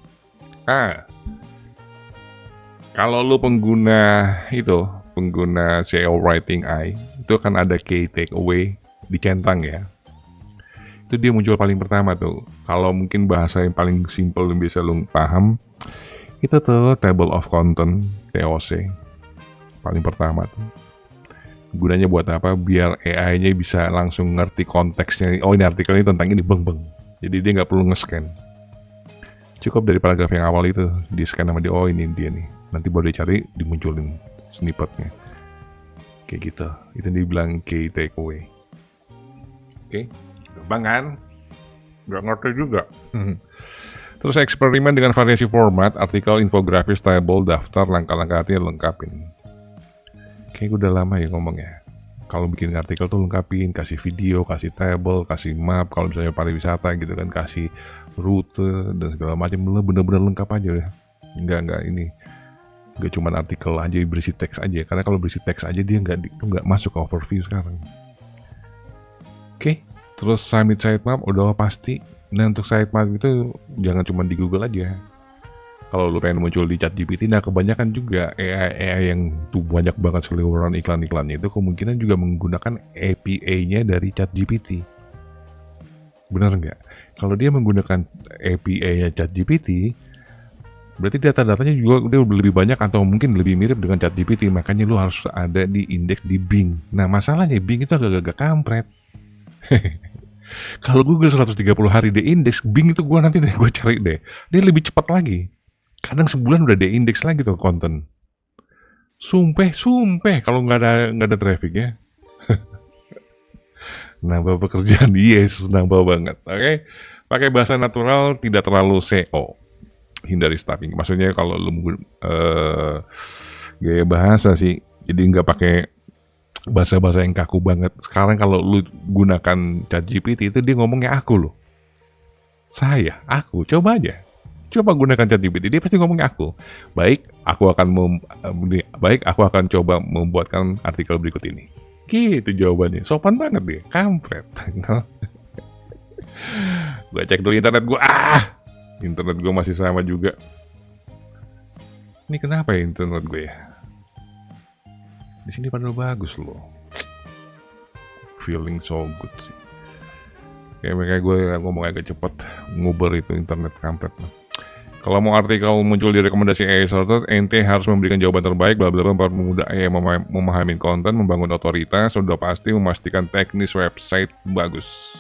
Kalau lu pengguna SEO Writing AI, itu kan ada key takeaway dicentang ya. Itu dia muncul paling pertama tuh. Kalau mungkin bahasa yang paling simple yang bisa lu paham, itu tuh table of content, TOC. Paling pertama tuh. Gunanya buat apa? Biar AI-nya bisa langsung ngerti konteksnya. Oh, ini artikel ini tentang ini, beng. Jadi dia nggak perlu nge-scan. Cukup dari paragraf yang awal itu, di-scan sama dia, oh ini dia nih. Nanti baru dicari, dimunculin snippetnya. Kayak gitu. Itu dibilang key takeaway. Oke. Gampang kan? Nggak ngerti juga. Terus eksperimen dengan variasi format, artikel, infografis, table, daftar, langkah-langkah artinya lengkapin. Kayaknya udah lama ya ngomongnya. Kalau bikin artikel tuh lengkapin, kasih video, kasih table, kasih map, kalau misalnya pariwisata gitu kan, kasih rute dan segala macam, bener-bener lengkap aja ya. Enggak ini. Enggak cuma artikel aja berisi teks aja, karena kalau berisi teks aja dia nggak masuk ke overview sekarang. Oke. Terus summit sitemap udah pasti. Nah untuk sitemap itu jangan cuma di Google aja. Kalau lu pengen muncul di ChatGPT, nah kebanyakan juga AI yang tuh banyak banget seliweran iklan-iklannya itu kemungkinan juga menggunakan API-nya dari ChatGPT. Benar nggak? Kalau dia menggunakan API-nya ChatGPT, berarti data-datanya juga dia lebih banyak atau mungkin lebih mirip dengan ChatGPT. Makanya lu harus ada di indeks di Bing. Nah masalahnya Bing itu agak-agak kampret. Kalau Google 130 hari di indeks, Bing itu gue cari deh. Dia lebih cepat lagi. Kadang sebulan udah di indeks lagi tuh konten. Sumpah kalau nggak ada traffic ya. Nambah pekerjaan, yes, nambah banget. Oke. Pakai bahasa natural, tidak terlalu SEO. Hindari stuffing. Maksudnya kalau lu gaya bahasa sih, jadi nggak pakai bahasa-bahasa yang kaku banget. Sekarang kalau lu gunakan ChatGPT itu dia ngomongnya aku loh. Aku, coba aja. Coba gunakan ChatGPT, dia pasti ngomongnya aku. Baik, aku akan coba membuatkan artikel berikut ini. Gitu jawabannya. Sopan banget dia, kampret. Gue cek dulu internet gue. Internet gue masih sama juga. Ini kenapa ya internet gue ya? Di sini padahal bagus loh. Feeling so good sih. Kayak gue ngomong agak cepet, nguber itu internet kampret. Kalau mau artikel muncul di rekomendasi AI Sorted, ente harus memberikan jawaban terbaik, bla bla bla, memudah AI memahami konten, membangun otoritas, sudah pasti memastikan teknis website bagus.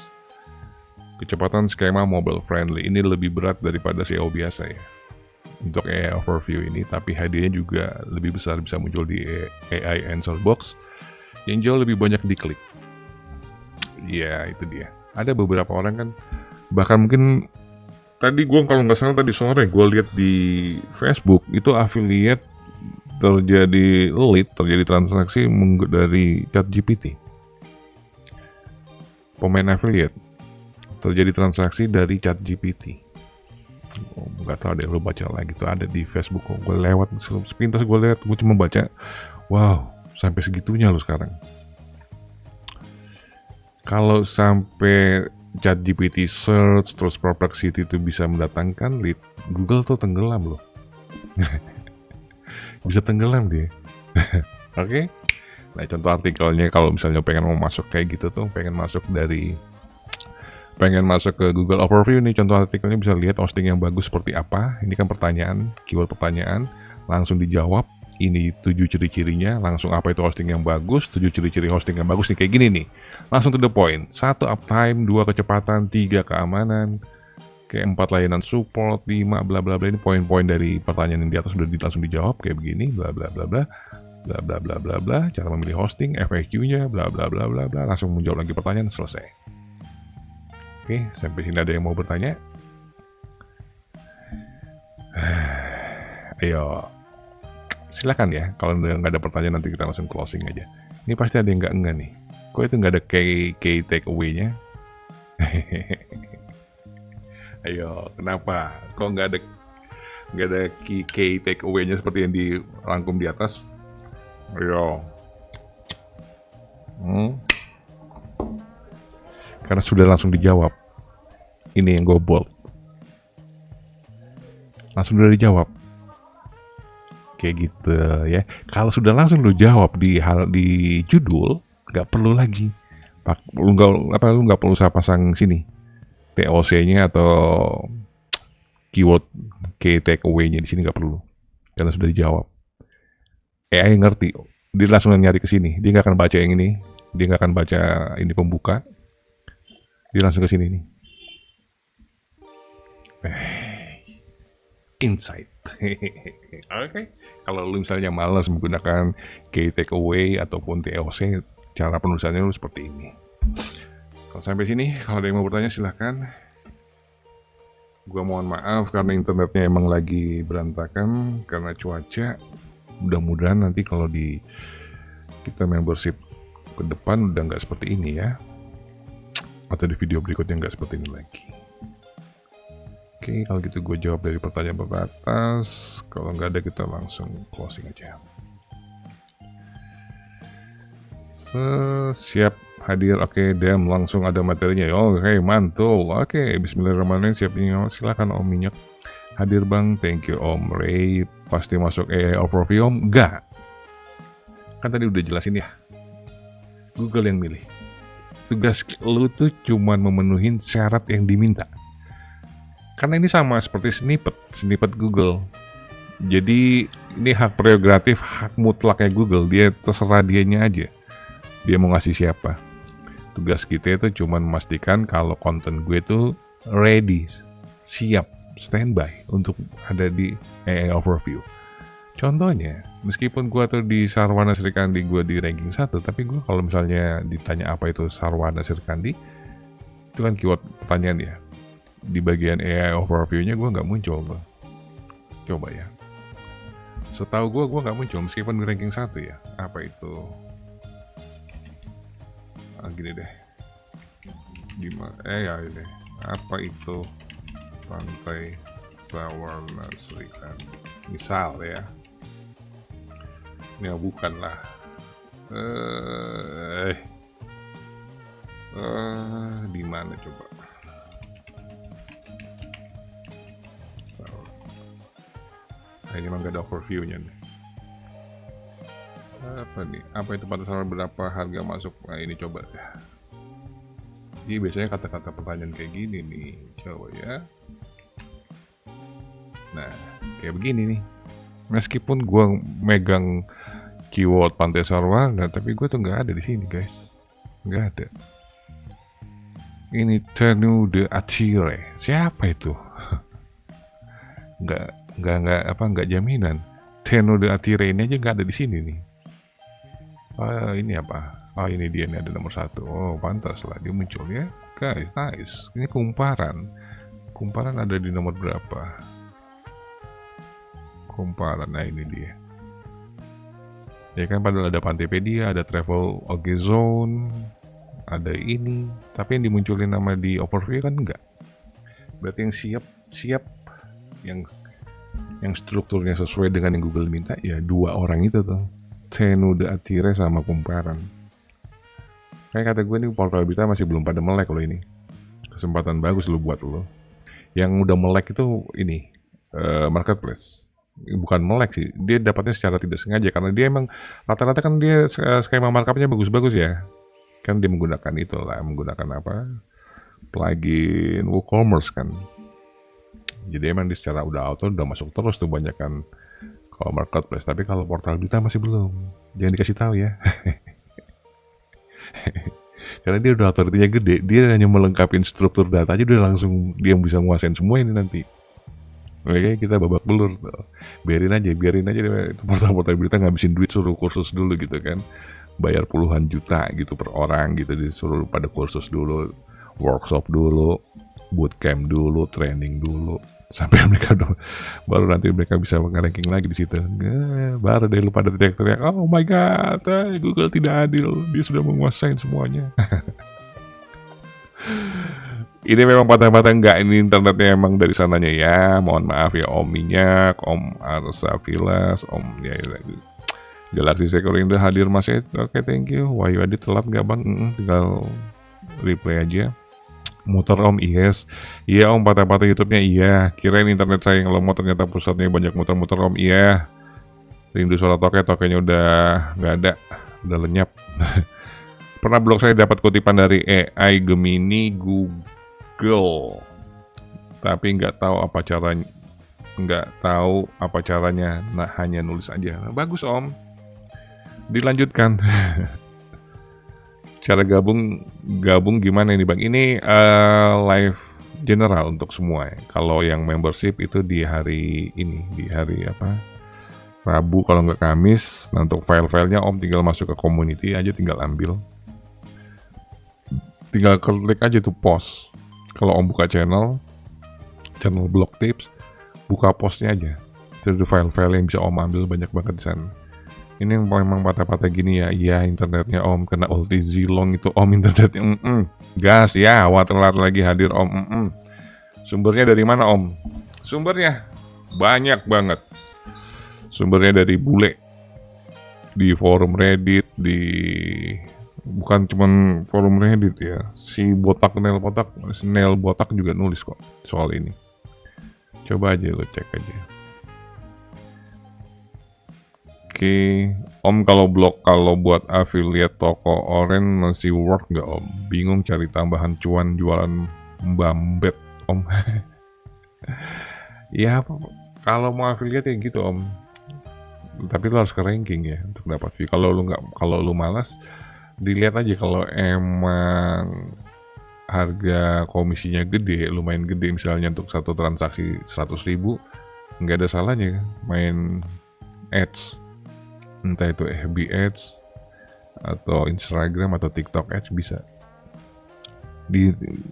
Kecepatan skema mobile friendly ini lebih berat daripada SEO biasa ya. Untuk AI overview ini, tapi hadiahnya juga lebih besar, bisa muncul di AI answer box yang jauh lebih banyak diklik. Ya itu dia. Ada beberapa orang kan, bahkan mungkin tadi gue kalau nggak salah tadi sore gue lihat di Facebook itu affiliate terjadi transaksi dari ChatGPT. Pemain affiliate terjadi transaksi dari ChatGPT. Nggak tahu deh, lo baca lagi tuh ada di Facebook. Gue lewat sepintas gue lihat, gue cuma baca, wow, sampai segitunya lo sekarang. Kalau sampai ChatGPT search terus Perplexity itu bisa mendatangkan lead, Google tuh tenggelam loh. Bisa tenggelam dia. Oke. Nah contoh artikelnya kalau misalnya pengen mau masuk kayak gitu tuh, pengen masuk ke Google Overview nih, contoh artikelnya bisa lihat hosting yang bagus seperti apa. Ini kan pertanyaan, keyword pertanyaan, langsung dijawab. Ini 7 ciri-cirinya, langsung apa itu hosting yang bagus, 7 ciri-ciri hosting yang bagus nih, kayak gini nih. Langsung to the point. 1 uptime, 2 kecepatan, 3 keamanan, kayak 4 layanan support, 5 bla bla bla. Ini poin-poin dari pertanyaan yang di atas sudah langsung dijawab kayak begini, bla bla bla bla. Bla bla bla bla bla, cara memilih hosting, FAQ-nya, bla bla bla bla bla, langsung menjawab lagi pertanyaan, selesai. Oke, sampai sini ada yang mau bertanya? Ayo, silakan ya. Kalau nggak ada pertanyaan nanti kita langsung closing aja. Ini pasti ada yang nggak enggak nih. Kok itu nggak ada key takeaway-nya? Ayo, kenapa? Kok nggak ada key takeaway-nya seperti yang dirangkum di atas? Ayo. Karena sudah langsung dijawab. Ini yang gue bold. Langsung udah dijawab. Kayak gitu ya. Kalau sudah langsung lu jawab di judul, nggak perlu lagi. Lu nggak perlu usah pasang sini TOC-nya atau keyword key takeaway-nya di sini, nggak perlu karena sudah dijawab. AI ngerti, dia langsung nyari ke sini, dia nggak akan baca yang ini, dia nggak akan baca ini pembuka, dia langsung ke sini nih. Insight. Oke. Kalau lu misalnya malas menggunakan key takeaway ataupun TOC, cara penulisannya lu seperti ini. Kalau sampai sini, kalau ada yang mau bertanya silahkan. Gua mohon maaf karena internetnya emang lagi berantakan karena cuaca. Mudah-mudahan nanti kalau di kita membership ke depan udah nggak seperti ini ya, atau di video berikutnya nggak seperti ini lagi. Oke, kalau gitu gue jawab dari pertanyaan terbatas. Kalau nggak ada kita langsung closing aja. Siap hadir. Oke, Dem, langsung ada materinya. Oke, mantul. Oke, bismillahirrahmanirrahim. Siap ini. Silakan Om Minyak. Hadir Bang, thank you Om Ray. Pasti masuk AI overview Om? Enggak. Kan tadi udah jelasin ya. Google yang milih. Tugas lu tuh cuman memenuhi syarat yang diminta. Karena ini sama seperti snippet Google. Jadi ini hak prerogatif, hak mutlaknya Google. Dia terserah dianya aja. Dia mau ngasih siapa. Tugas kita itu cuma memastikan kalau konten gue tuh ready, siap, standby untuk ada di AI Overview. Contohnya, meskipun gue tuh di Sarwana Srikandi gue di ranking 1, tapi gue kalau misalnya ditanya apa itu Sarwana Srikandi, itu kan keyword pertanyaan ya. Di bagian AI Overview-nya gue nggak muncul. Coba ya. Setahu gue nggak muncul meskipun di ranking 1 ya. Apa itu? Gini deh. Ya ini. Apa itu Pantai Sarwana Srikandi? Misal ya. Ini bukan lah. Di mana coba? Ini memang gak ada overview-nya nih. Apa nih? Apa itu Pantai Sarwana, berapa harga masuk? Nah ini coba ya. Jadi biasanya kata-kata pertanyaan kayak gini nih. Coba ya. Nah, kayak begini nih. Meskipun gua megang keyword Pantai Sarwana, tapi gue tuh nggak ada di sini guys. Nggak ada. Ini Tenu de Atire. Siapa itu? Nggak jaminan. Tenu de Atire ini aja nggak ada di sini nih. Ini apa? Ini dia nih, ada nomor 1. Oh, pantas lah dia muncul ya. Guys, nice. Ini kumparan. Kumparan ada di nomor berapa? Kumparan, nah ini dia. Ya kan padahal ada Pantepedia, ada Travel Zone, ada ini. Tapi yang dimunculin nama di overview kan enggak. Berarti yang siap yang strukturnya sesuai dengan yang Google minta ya 2 orang itu tuh. Tenu de Atire sama Kumparan. Kayak kata gue nih portal berita masih belum pada melek loh ini. Kesempatan bagus lo buat lo. Yang udah melek itu ini marketplace. Bukan melek sih, dia dapatnya secara tidak sengaja karena dia emang rata-rata kan dia skema markupnya bagus-bagus ya. Kan dia menggunakan menggunakan apa? Plugin WooCommerce kan. Jadi emang dia secara udah auto udah masuk terus tuh banyak kan kalau marketplace, tapi kalau portal berita masih belum. Jangan dikasih tahu ya. Karena dia udah otoritinya gede, dia hanya melengkapi struktur data aja udah langsung dia bisa nguasain semua ini nanti. Oke, kita babak belur tuh. Biarin aja itu portal-portal berita ngabisin duit suruh kursus dulu gitu kan. Bayar puluhan juta gitu per orang gitu, disuruh pada kursus dulu, workshop dulu, bootcamp dulu, training dulu. Sampai mereka baru nanti mereka bisa ranking lagi di situ. Baru deh lu pada teriak-teriak, "Oh my god, Google tidak adil, dia sudah menguasai semuanya." Ini memang patah-patah enggak, ini internetnya emang dari sananya ya. Mohon maaf ya Om Minyak, Om Arsa Vilas, Om ya Galaxy Sekurindo hadir Mas Ed. Oke, thank you. Wahyu Adi telat nggak Bang? Tinggal replay aja. Muter Om, yes. Iya Om, patah-patah YouTube-nya iya. Kirain internet saya yang lemot, ternyata pusatnya banyak muter-muter Om, iya. Rindu suara tokenya udah nggak ada, udah lenyap. Pernah blog saya dapat kutipan dari AI Gemini Google, tapi nggak tahu apa caranya. Nah, hanya nulis aja. Nah, bagus Om, dilanjutkan. Cara gabung gimana ini Bang? Ini live general untuk semua ya. Kalau yang membership itu di hari ini, di hari apa? Rabu kalau nggak Kamis. Nah, untuk file-filenya Om tinggal masuk ke community aja, tinggal ambil. Tinggal klik aja tuh post. Kalau Om buka channel blog tips, buka postnya aja. Itu file-file yang bisa Om ambil banyak banget di sana. Ini yang memang patah-patah gini ya, iya internetnya Om kena ulti zilong itu Om internetnya, gas ya, telat lagi hadir Om, Sumbernya dari mana Om? Sumbernya banyak banget. Sumbernya dari bule, di forum Reddit, bukan cuman forum Reddit ya, si Snail Botak juga nulis kok soal ini. Coba aja lo cek aja. Oke, Om kalau buat affiliate toko oren masih work nggak Om? Bingung cari tambahan cuan jualan Mbambet Om. Ya, kalau mau affiliate ya gitu Om. Tapi lo harus ke ranking ya untuk dapat fee. Kalau lu malas, dilihat aja kalau emang harga komisinya gede, lumayan gede misalnya untuk satu transaksi 100.000, nggak ada salahnya main ads. Entah itu FB Ads atau Instagram atau TikTok Ads bisa.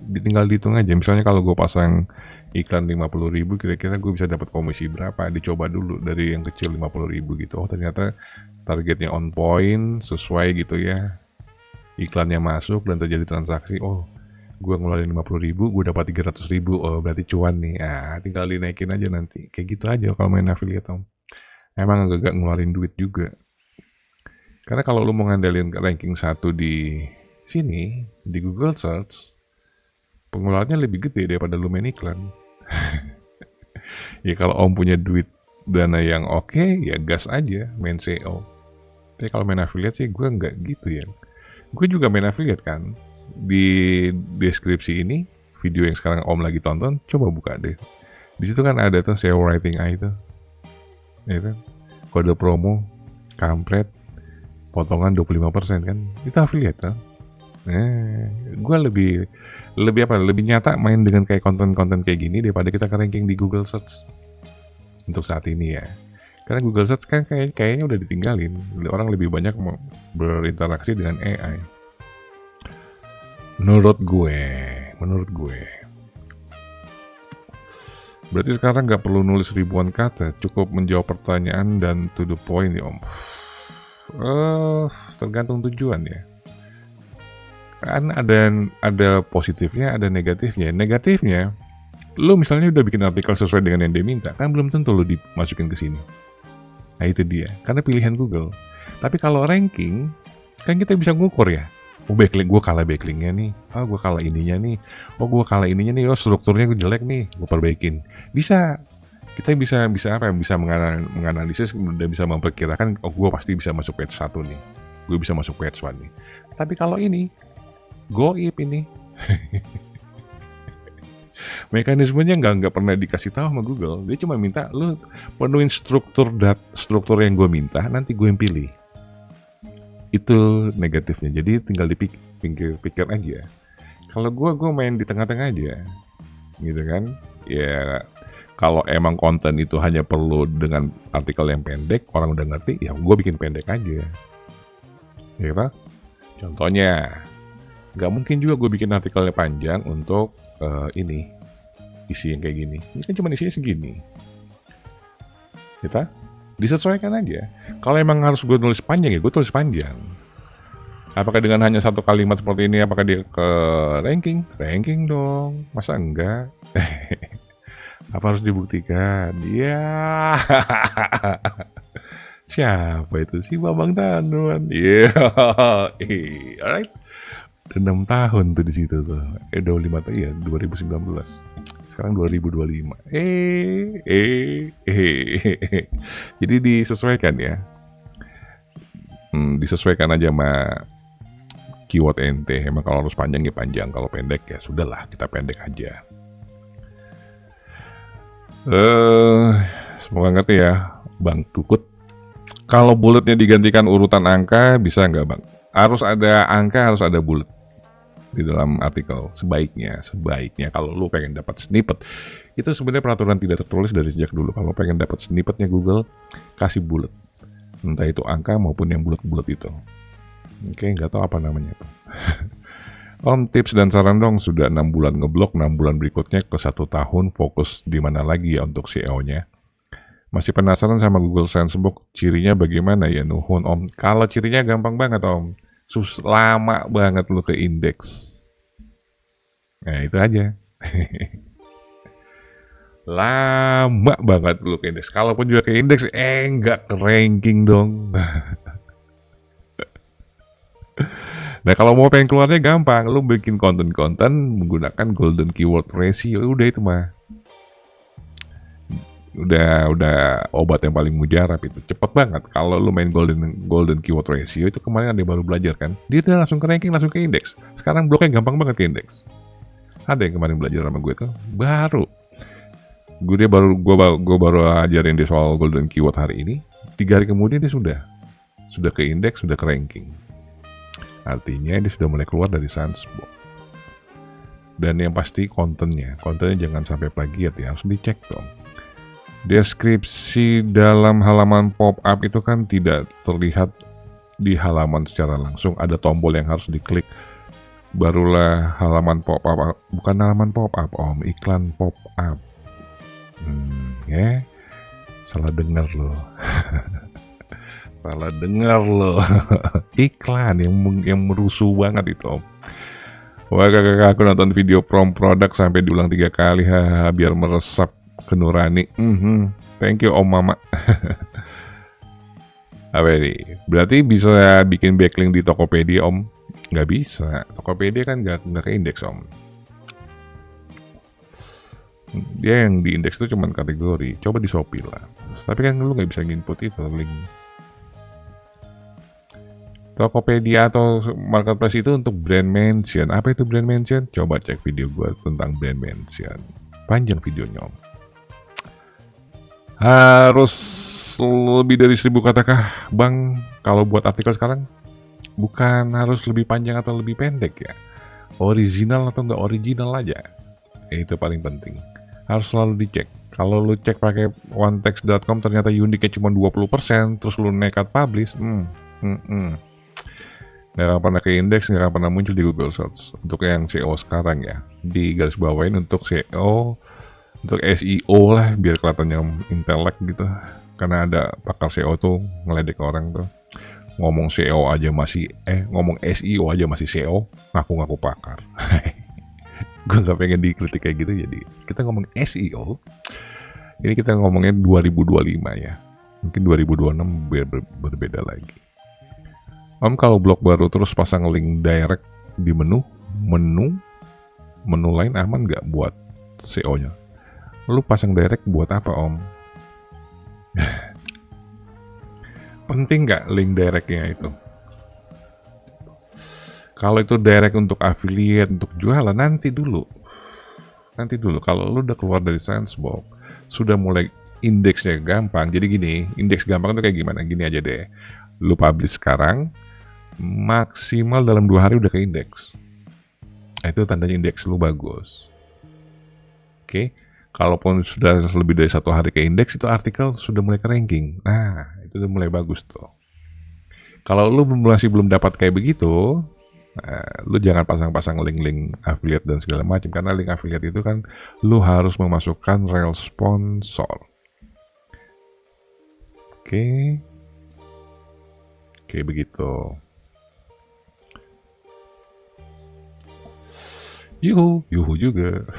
Tinggal dihitung aja. Misalnya kalau gue pasang iklan 50.000, kira-kira gue bisa dapat komisi berapa? Dicoba dulu dari yang kecil 50.000 gitu. Oh ternyata targetnya on point, sesuai gitu ya. Iklannya masuk dan terjadi transaksi. Oh, gue ngeluarin 50.000, gue dapat 300.000. Oh berarti cuan nih. Tinggal dinaikin aja nanti. Kayak gitu aja kalau main affiliate Om. Emang agak ngeluarin duit juga. Karena kalau lu mau ngandelin ranking 1 di sini, di Google Search, pengeluarannya lebih gede daripada lu main iklan. Ya kalau Om punya duit dana yang oke, ya gas aja main SEO. Tapi kalau main affiliate sih gue nggak gitu ya. Gue juga main affiliate kan. Di deskripsi ini, video yang sekarang Om lagi tonton, coba buka deh. Di situ kan ada tuh SEO Writing AI itu. Ya kan? Kode promo, kampret, potongan 25% kan, itu affiliate kan. Gue lebih nyata main dengan kayak konten-konten kayak gini daripada kita ke ranking di Google Search untuk saat ini ya. Karena Google Search kan kayaknya udah ditinggalin, orang lebih banyak berinteraksi dengan AI. Menurut gue. Berarti sekarang nggak perlu nulis ribuan kata, cukup menjawab pertanyaan dan to the point ya Om. Tergantung tujuan ya. Kan ada positifnya, ada negatifnya. Negatifnya, lu misalnya udah bikin artikel sesuai dengan yang dia minta, kan belum tentu lu dimasukin ke sini. Nah itu dia, karena pilihan Google. Tapi kalau ranking, kan kita bisa ngukur ya. Oh backlink, gue kalah backlingnya nih. Oh gue kalah ininya nih. Oh gue kalah ininya nih. Oh strukturnya gue jelek nih, gue perbaikin. Bisa. Kita bisa apa ya? Bisa menganalisis dan bisa memperkirakan. Oh gue pasti bisa masuk page 1 nih. Gue bisa masuk page 1 nih. Tapi kalau ini, goib ini. Mekanismenya nggak pernah dikasih tahu sama Google. Dia cuma minta lu penuhin struktur yang gue minta, nanti gue yang pilih. Itu negatifnya. Jadi tinggal dipikir aja. Kalau gue main di tengah-tengah aja, gitu kan? Ya kalau emang konten itu hanya perlu dengan artikel yang pendek, orang udah ngerti, ya gue bikin pendek aja. Ya kan? Contohnya, nggak mungkin juga gue bikin artikelnya panjang untuk ini isi yang kayak gini. Ini kan cuma isinya segini. Kita disesuaikan aja. Kalau emang harus gue nulis panjang ya gue tulis panjang. Apakah dengan hanya satu kalimat seperti ini apakah dia ke ranking? Ranking dong. Masa enggak? Apa harus dibuktikan? Ya. Siapa itu? Si Bambang Tanuan. Yeah. Alright. 6 tahun tuh di situ tuh. 25 tahun ya 2019. Sekarang 2025. Jadi disesuaikan ya. Disesuaikan aja sama keyword ente. Emang kalau harus panjang ya panjang, kalau pendek ya sudahlah kita pendek aja. Semoga ngerti ya, Bang Kukut. Kalau bulatnya digantikan urutan angka bisa nggak, Bang? Harus ada angka, harus ada bulat di dalam artikel. Sebaiknya kalau lu pengen dapat snippet, itu sebenarnya peraturan tidak tertulis dari sejak dulu. Kalau pengen dapat snippetnya Google, kasih bulat, entah itu angka maupun yang bulat-bulat itu. Oke, nggak tahu apa namanya. Om, tips dan saran dong, sudah 6 bulan ngeblok, 6 bulan berikutnya ke 1 tahun, fokus di mana lagi ya untuk SEO-nya? Masih penasaran sama Google Sensebox, cirinya bagaimana ya? Nuhun Om. Kalau cirinya gampang banget Om, lama banget lu ke indeks. Nah itu aja. Lama banget lu ke indeks. Kalaupun juga ke indeks, nggak ke ranking dong. Nah kalau mau pengen keluarnya gampang, lu bikin konten-konten menggunakan golden keyword ratio, udah itu mah. Udah obat yang paling mujarab itu, cepet banget. Kalau lu main golden keyword ratio itu, kemarin ada yang baru belajar kan, dia udah langsung ke ranking, langsung ke indeks. Sekarang bloknya gampang banget ke indeks. Ada yang kemarin belajar sama gue tuh, gue baru ajarin dia soal golden keyword hari ini. 3 hari kemudian dia sudah ke indeks, sudah ke ranking. Artinya dia sudah mulai keluar dari Sensebox. Dan yang pasti kontennya jangan sampai plagiat ya, harus dicek dong. Deskripsi dalam halaman pop-up itu kan tidak terlihat di halaman secara langsung, ada tombol yang harus diklik. Barulah halaman pop-up, bukan halaman pop-up Om, iklan pop-up. Salah dengar loh. Salah dengar loh. Iklan yang merusuh banget itu Om. Wah kakak aku nonton video prom produk sampai diulang 3 kali, biar meresap ke nurani. Thank you Om Mama. Apa ini? Berarti bisa bikin backlink di Tokopedia Om? Nggak bisa. Tokopedia kan nggak ke indeks Om. Dia yang di indeks itu cuma kategori. Coba di Shopee lah. Tapi kan lu nggak bisa input itu link. Tokopedia atau marketplace itu untuk brand mention. Apa itu brand mention? Coba cek video gue tentang brand mention. Panjang videonya Om. Harus lebih dari 1000 kata kah Bang kalau buat artikel sekarang? Bukan harus lebih panjang atau lebih pendek ya. Original atau nggak original aja. Itu paling penting. Harus selalu dicek. Kalau lu cek pakai onetext.com ternyata uniknya cuma 20%, terus lu nekat publish, nggak akan pernah ke indeks, nggak akan pernah muncul di Google Search. Untuk yang SEO sekarang ya, di garis bawain untuk SEO, untuk SEO lah, biar kelihatannya intelek gitu. Karena ada pakar SEO tuh ngeledek orang tuh, ngomong SEO aja masih ngomong SEO aja masih SEO, ngaku-ngaku pakar. Gue nggak pengen dikritik kayak gitu, jadi kita ngomong SEO. Ini kita ngomongnya 2025 ya, mungkin 2026 berbeda lagi. Om, kalau blog baru terus pasang link direct di menu lain aman nggak buat SEO-nya? Lu pasang direct buat apa Om? Penting nggak link directnya itu? Kalau itu direct untuk affiliate, untuk jualan, nanti dulu. Kalau lu udah keluar dari Sensebox, sudah mulai indeksnya gampang. Jadi gini, indeks gampang itu kayak gimana? Gini aja deh. Lu publish sekarang, maksimal dalam 2 hari udah ke indeks. Itu tandanya indeks lu bagus. Oke. Kalaupun sudah lebih dari 1 hari ke indeks, itu artikel sudah mulai ke ranking. Nah, itu udah mulai bagus tuh. Kalau lu masih belum dapat kayak begitu, lu jangan pasang-pasang link-link affiliate dan segala macam, karena link affiliate itu kan lu harus memasukkan rel sponsor. Oke, begitu. Yuhu juga.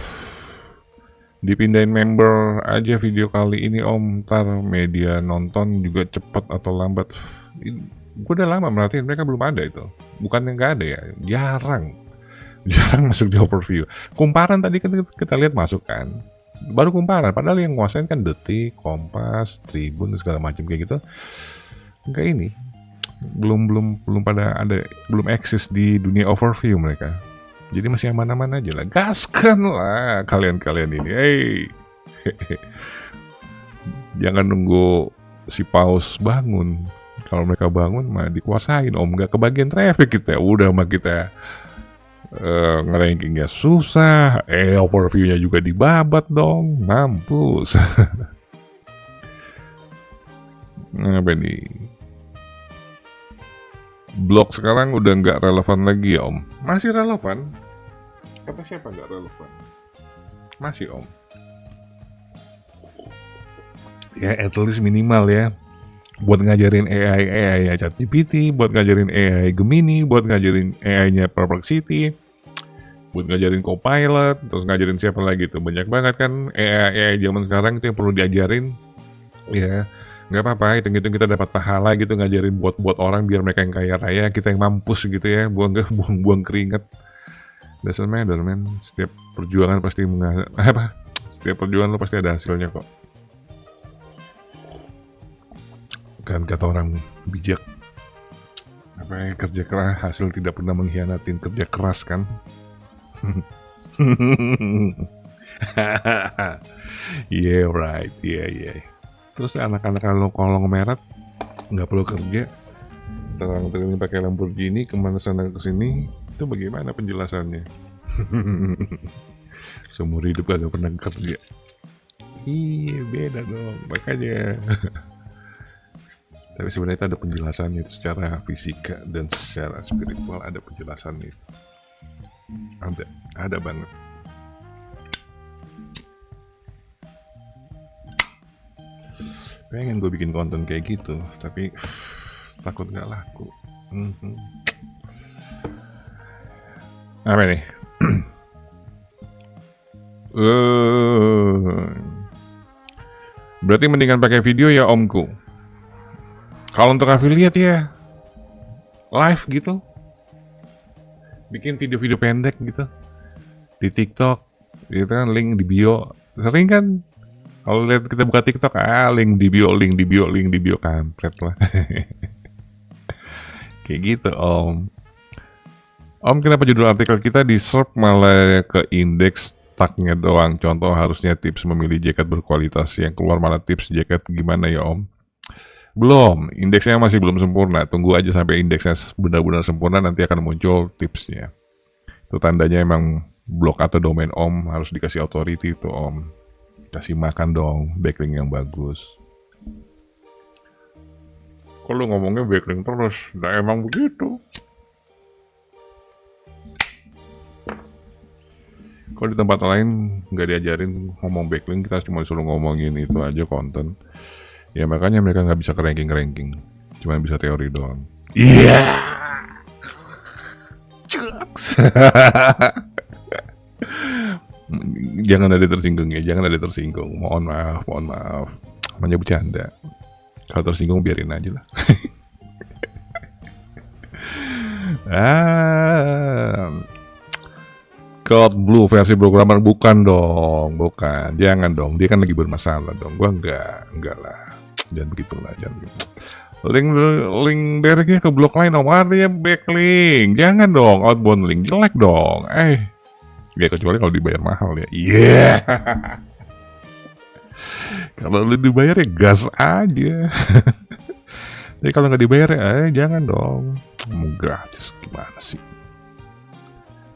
Dipindahin member aja video kali ini Om, ntar media nonton juga cepat atau lambat. Gue udah lama merhatiin mereka belum ada itu. Bukannya nggak ada ya, jarang masuk di overview. Kumparan tadi kan kita lihat masuk kan, baru kumparan. Padahal yang nguasain kan Detik, Kompas, Tribun segala macam kayak gitu. Enggak ini. belum pada ada, belum eksis di dunia overview mereka. Jadi masih aman-aman aja lah. Gaskan lah kalian-kalian ini. Jangan nunggu si paus bangun. Kalau mereka bangun mah dikuasain Om, nggak kebagian traffic kita. Udah mah kita ngerankingnya susah, overviewnya juga dibabat dong, mampus. Apa nih? Blog sekarang udah nggak relevan lagi ya Om? Masih relevan? Kata siapa nggak relevan? Masih Om. Ya at least minimal ya. Buat ngajarin AI ya ChatGPT, buat ngajarin AI Gemini, buat ngajarin AI-nya Perplexity, buat ngajarin Copilot, terus ngajarin siapa lagi tuh. Banyak banget kan AI zaman sekarang itu yang perlu diajarin. Ya, nggak apa-apa, hitung-hitung kita dapat pahala gitu ngajarin buat orang biar mereka yang kaya raya, kita yang mampus gitu ya, buang keringat. Doesn't matter man, setiap perjuangan pasti setiap perjuangan lo pasti ada hasilnya kok. Kan kata orang bijak, kerja keras hasil tidak pernah mengkhianatin kerja keras kan. Yeah right, yeah. Terus anak-anak kalau ngomeret nggak perlu kerja, terang-terangan pakai Lamborghini kemana sana ke sini, itu bagaimana penjelasannya? Seumur hidup gak pernah kerja. Iya beda dong, makanya. Tapi sebenarnya itu ada penjelasannya itu secara fisika dan secara spiritual ada penjelasannya. Ada banget. Pengen gue bikin konten kayak gitu, tapi takut nggak laku. Apa nih? Berarti mendingan pakai video ya Omku. Kalau untuk affiliate ya live gitu, bikin video-video pendek gitu di TikTok, gitu kan, link di bio. Sering kan kalau lihat kita buka TikTok, link di bio kampret lah. Kayak gitu Om. Om, kenapa judul artikel kita di search malah ke indeks tagnya doang? Contoh harusnya tips memilih jaket berkualitas, yang keluar malah tips jaket gimana ya Om? Belum, indeksnya masih belum sempurna. Tunggu aja sampai indeksnya benar-benar sempurna, nanti akan muncul tipsnya. Itu tandanya emang blog atau domain Om harus dikasih authority tuh Om. Kasih makan dong backlink yang bagus. Kalau ngomongnya backlink terus, nah emang begitu. Kalau di tempat lain nggak diajarin ngomong backlink, kita cuma disuruh ngomongin itu aja konten. Ya makanya mereka nggak bisa ke ranking, cuma bisa teori doang. Iya. Jangan ada tersinggung ya, jangan ada tersinggung. Mohon maaf. Hanya bercanda. Kalau tersinggung biarin aja lah. Code Blue versi programmer bukan. Jangan dong, dia kan lagi bermasalah dong. Gua enggak lah. Jangan begitulah, jangan begitu. Link directnya ke blog lain Om, artinya backlink. Jangan dong, outbound link jelek dong. Ya kecuali kalau dibayar mahal ya. Iya. Kalau lu dibayar ya gas aja. Tapi kalau nggak dibayar ya jangan dong. Mau gratis gimana sih?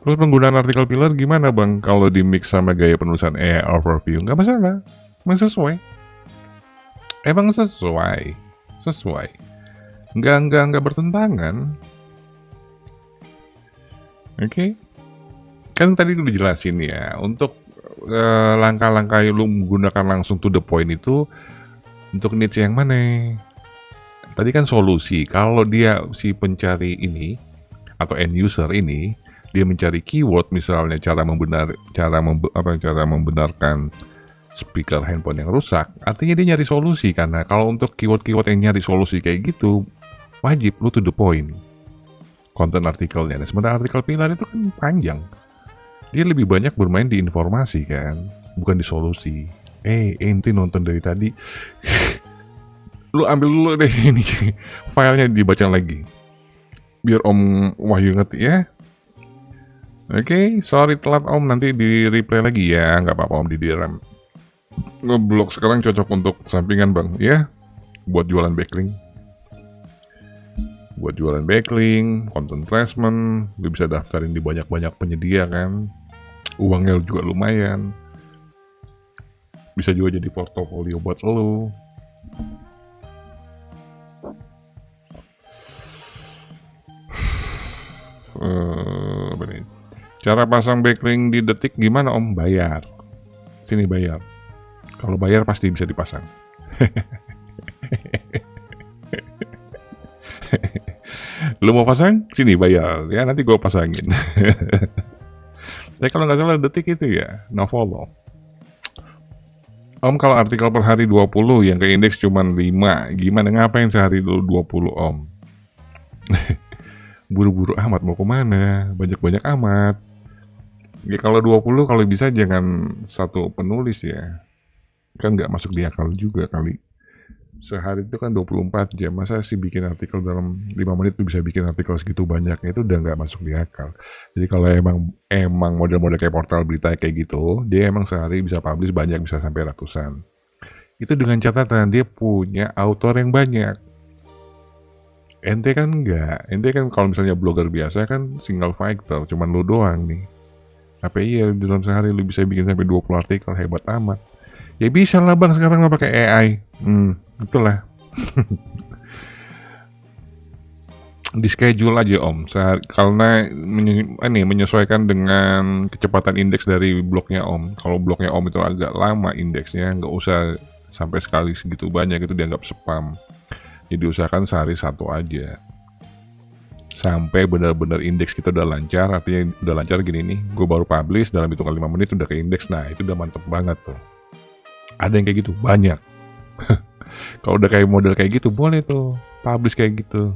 Terus penggunaan artikel pillar gimana Bang? Kalau di mix sama gaya penulisan AI overview nggak masalah, sesuai. Emang sesuai. Nggak bertentangan. Oke. Kan tadi udah dijelasin ya, untuk langkah-langkah lu menggunakan langsung to the point itu untuk niche yang mana? Tadi kan solusi. Kalau dia si pencari ini atau end user ini, dia mencari keyword misalnya cara membenarkan speaker handphone yang rusak, artinya dia nyari solusi. Karena kalau untuk keyword-keyword yang nyari solusi kayak gitu, wajib lu to the point konten artikelnya. Nah, sementara artikel pilar itu kan panjang, dia lebih banyak bermain di informasi kan, bukan di solusi. Ente nonton dari tadi Lu ambil dulu deh ini filenya dibaca lagi. Biar Om Wahyu ngerti ya. Oke, sorry telat Om, nanti di replay lagi ya, nggak apa-apa Om di DRM. Ngeblok sekarang cocok untuk sampingan bang, ya, buat jualan backlink. Buat jualan backlink, content placement, lu bisa daftarin di banyak-banyak penyedia kan. Uangnya juga lumayan. Bisa juga jadi portofolio buat lo. Cara pasang backlink di Detik gimana Om? Bayar. Sini bayar. Kalau bayar pasti bisa dipasang. Lu mau pasang? Sini bayar ya, nanti gue pasangin. Kalau nggak salah Detik itu ya, no follow. Om, kalau artikel per hari 20 yang ke indeks cuma 5, gimana ngapain sehari dulu 20 Om? Buru-buru amat mau kemana? Banyak-banyak amat. Ya kalau 20 kalau bisa jangan satu penulis ya. Kan nggak masuk di akal juga kali. Sehari itu kan 24 jam, masa sih bikin artikel dalam 5 menit tuh bisa bikin artikel segitu banyak, itu udah nggak masuk di akal. Jadi kalau emang model-model kayak portal berita kayak gitu, dia emang sehari bisa publish banyak, bisa sampai ratusan. Itu dengan catatan dia punya author yang banyak. Ente kan enggak, ente kan kalau misalnya blogger biasa kan single fighter, cuman lu doang nih. Apa iya dalam sehari lu bisa bikin sampai 20 artikel, hebat amat. Ya bisa lah bang, sekarang lah pakai AI. Itulah. Di schedule aja Om, karena menyesuaikan dengan kecepatan indeks dari blognya Om. Kalau blognya Om itu agak lama indeksnya, nggak usah sampai sekali segitu banyak, itu dianggap spam. Jadi usahakan sehari satu aja. Sampai benar-benar indeks kita udah lancar, artinya udah lancar gini nih, gue baru publish dalam hitungan 5 menit udah ke indeks, nah itu udah mantep banget tuh. Ada yang kayak gitu, banyak. Kalau udah kayak model kayak gitu, boleh tuh publish kayak gitu.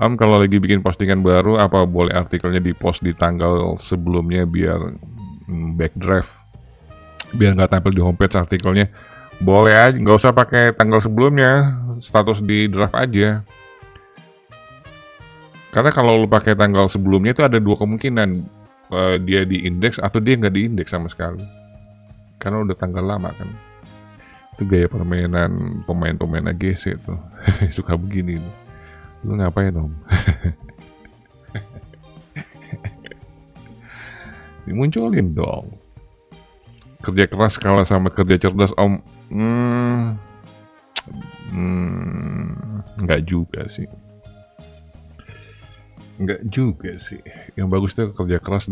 Om, kalau lagi bikin postingan baru, apa boleh artikelnya di post di tanggal sebelumnya biar backdraft, biar nggak tampil di homepage artikelnya? Boleh aja, nggak usah pakai tanggal sebelumnya, status di draft aja. Karena kalau lu pakai tanggal sebelumnya itu ada dua kemungkinan, dia di indeks atau dia nggak di indeks sama sekali. Karena udah tanggal lama kan. Itu gaya permainan pemain-pemain AGC tuh. Suka begini. Lu ngapain Om? Dimunculin dong. Kerja keras kalah sama kerja cerdas Om. Nggak juga sih. Enggak juga sih. Yang bagus tuh kerja keras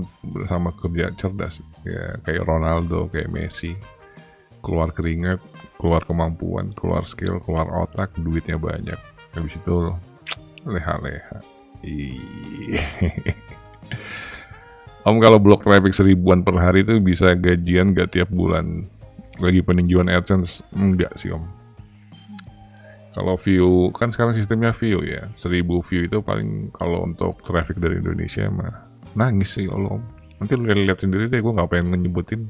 sama kerja cerdas. Ya kayak Ronaldo, kayak Messi. Keluar keringat, keluar kemampuan, keluar skill, keluar otak, duitnya banyak. Habis itu leha-leha. Om, kalau blog traffic 1000-an per hari itu bisa gajian gak tiap bulan? Lagi peninjauan AdSense? Enggak sih Om. Kalau view, kan sekarang sistemnya view ya, 1000 view itu paling kalau untuk traffic dari Indonesia mah nangis sih Om. Nanti lu lihat sendiri deh, gue gak pengen nyebutin.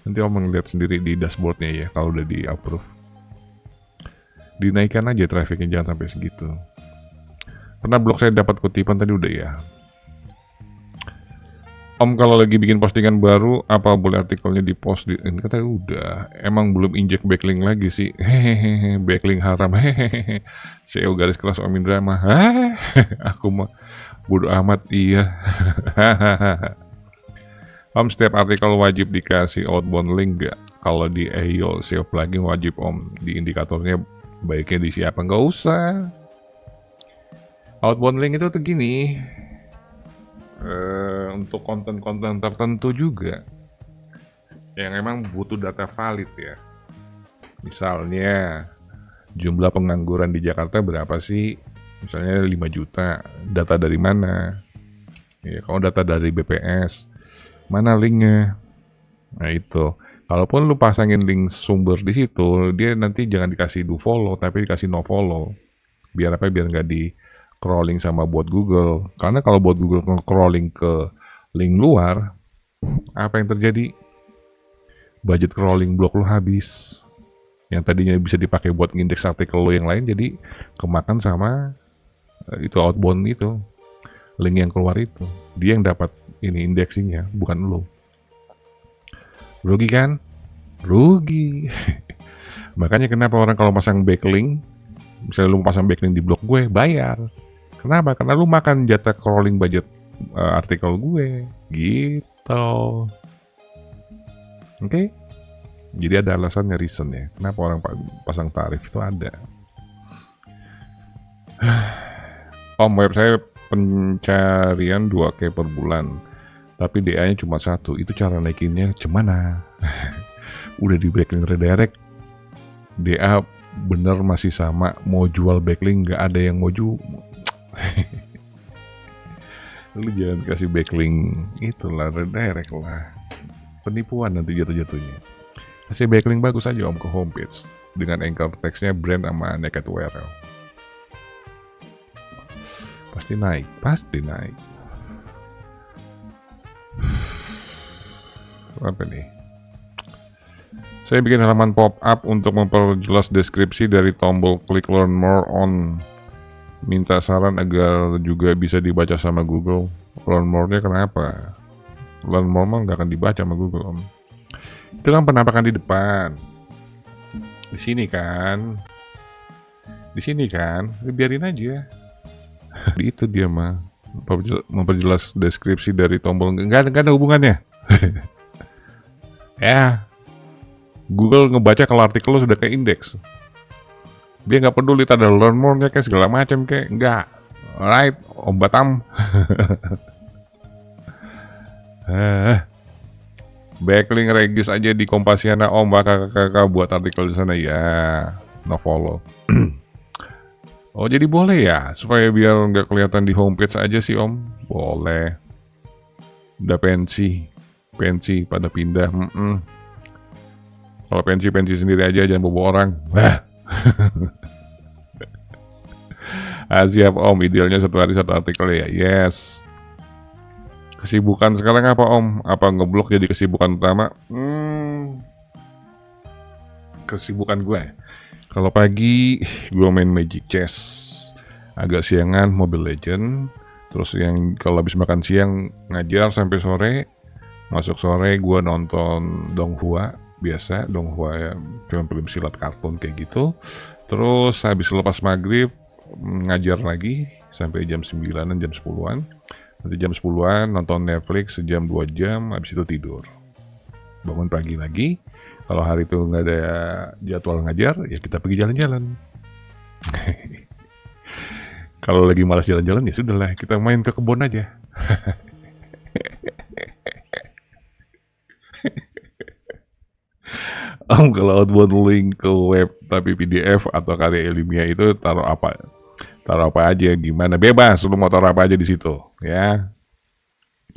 Nanti Om ngeliat sendiri di dashboardnya ya, kalau udah di approve. Dinaikkan aja trafficnya, jangan sampai segitu. Pernah blog saya dapat kutipan tadi udah ya. Om, kalau lagi bikin postingan baru, apa boleh artikelnya di post di ini? Kata udah, emang belum injek backlink lagi sih. Hehehe, backlink haram. Hehehe, SEO garis keras Om Indra mah. Aku mah bodo amat iya. Om, setiap artikel wajib dikasih outbound link gak? Kalau di Ayo SEO plugin wajib Om, di indikatornya baiknya di siapa? Nggak usah. Outbound link itu tuh gini. Untuk konten-konten tertentu juga yang emang butuh data valid ya. Misalnya jumlah pengangguran di Jakarta berapa sih? Misalnya 5 juta. Data dari mana? Ya, kalau data dari BPS, mana linknya? Nah itu. Kalaupun lu pasangin link sumber di situ, dia nanti jangan dikasih do follow, tapi dikasih no follow. Biar apa? Biar nggak di crawling sama bot Google. Karena kalau bot Google crawling ke link luar, apa yang terjadi? Budget crawling blog lu habis. yang tadinya bisa dipakai buat ngindeks artikel lo yang lain jadi kemakan sama itu outbound itu, link yang keluar itu. Dia yang dapat ini indeksingnya, bukan lo. Rugi kan? Rugi. Makanya kenapa orang kalau pasang backlink, misalnya lu pasang backlink di blog gue, bayar. Kenapa? Karena lu makan jatah crawling budget artikel gue, gitu. Oke? Jadi ada alasannya, reasonnya. Kenapa orang pasang tarif itu ada. Om, web saya pencarian 2K per bulan, tapi DA-nya cuma 1. Itu cara naikinnya gimana? Udah di backlink redirect, DA bener masih sama. Mau jual backlink nggak ada yang mau jual. Lu jangan kasih backlink itulah, redirect lah. Penipuan nanti jatuh-jatuhnya. Kasih backlink bagus aja om ke homepage dengan anchor text-nya brand sama naked URL. Pasti naik, pasti naik. Apa nih? Saya bikin halaman pop-up untuk memperjelas deskripsi dari tombol klik learn more on. Minta saran agar juga bisa dibaca sama Google. Learn more-nya kenapa? Learn more mah nggak akan dibaca sama Google om. Itu kan penampakan di depan. Di sini kan. Di sini kan. Biarin aja. Itu dia mah. Memperjelas deskripsi dari tombol. Nggak ada hubungannya. Ya. Google ngebaca kalau artikel lo sudah ke indeks. Dia nggak peduli ada learn more-nya kayak segala macam kayak nggak. Alright, Om Batam. Backlink regis aja di Kompasiana Om, kakak buat artikel di sana ya. No follow. Oh jadi boleh ya, supaya biar nggak kelihatan di homepage aja sih Om. Boleh. Udah pensi pada pindah. Kalau pensi sendiri aja, jangan bawa orang. Siap om, idealnya 1 hari 1 artikel ya. Yes. Kesibukan sekarang apa om? Apa ngeblok jadi kesibukan utama? Kesibukan gue. Kalau pagi gue main Magic Chess. Agak siangan Mobile Legend. Terus yang kalau habis makan siang ngajar sampai sore. Masuk sore gue nonton Donghua. Biasa Donghua ya, film-film silat kartun kayak gitu. Terus habis lepas maghrib ngajar lagi sampai jam 9-an, jam 10-an. Nanti jam 10-an nonton Netflix sejam 2 jam, habis itu tidur. Bangun pagi lagi. Kalau hari itu nggak ada jadwal ngajar, ya kita pergi jalan-jalan. Kalau lagi malas jalan-jalan ya sudahlah, kita main ke kebun aja. Kalau outbound link ke web tapi PDF atau karya ilmiah itu taruh apa aja, gimana, bebas lu mau taruh apa aja di situ ya.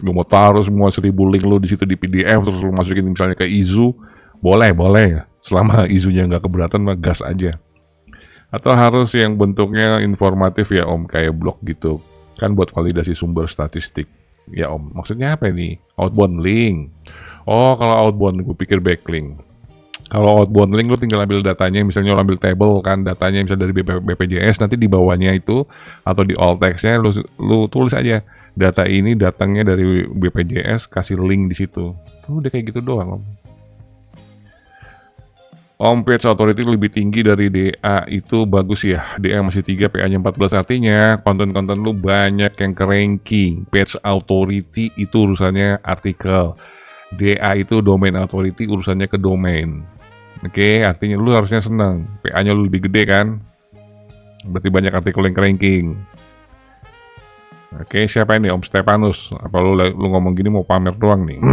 Lu mau taruh semua 1000 link lu di situ di PDF terus lu masukin misalnya ke Izu, boleh selama Izunya nggak keberatan mah gas aja. Atau harus yang bentuknya informatif ya om, kayak blog gitu kan buat validasi sumber statistik ya om. Maksudnya apa ini outbound link? Oh kalau outbound gue pikir backlink. Kalau outbound link lu tinggal ambil datanya, misalnya lu ambil table kan datanya misalnya dari BPJS, nanti di bawahnya itu atau di alt text-nya lu tulis aja data ini datangnya dari BPJS, kasih link di situ. Tuh udah kayak gitu doang om. Om page authority lebih tinggi dari DA itu bagus ya. DA masih 3, PA-nya 14, artinya konten-konten lu banyak yang ke ranking. Page authority itu urusannya artikel. DA itu domain authority urusannya ke domain. Oke, artinya lu harusnya senang. PA-nya lu lebih gede kan? Berarti banyak artikel yang ranking. Oke, siapa ini Om Stepanus? Apa lu ngomong gini mau pamer doang nih?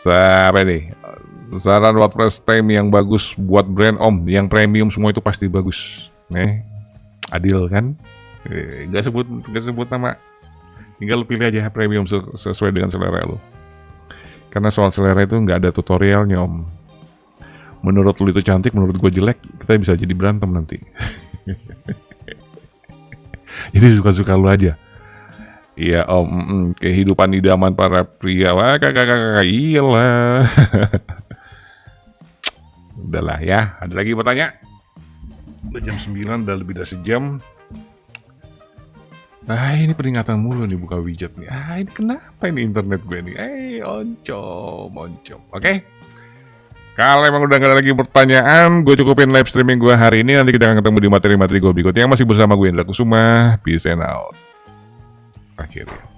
Siapa nih? Saran WordPress theme yang bagus buat brand Om, yang premium semua itu pasti bagus. Adil kan? Gak sebut nama. Tinggal lu pilih aja premium sesuai dengan selera lu. Karena soal selera itu nggak ada tutorialnya om. Menurut lu itu cantik, menurut gue jelek, kita bisa jadi berantem nanti. Jadi suka-suka lu aja. Iya om, kehidupan idaman para pria. Wah kakak iyalah. Udahlah ya, ada lagi bertanya? Udah jam 9, udah lebih dari sejam. Ini peringatan mulu nih buka widget nih. Ini kenapa ini internet gue nih? Oncom. Oke. Kalau emang udah gak ada lagi pertanyaan, gue cukupin live streaming gue hari ini. Nanti kita akan ketemu di materi-materi gue berikutnya. Masih bersama gue Indra Kusuma. Peace and out. Akhirnya.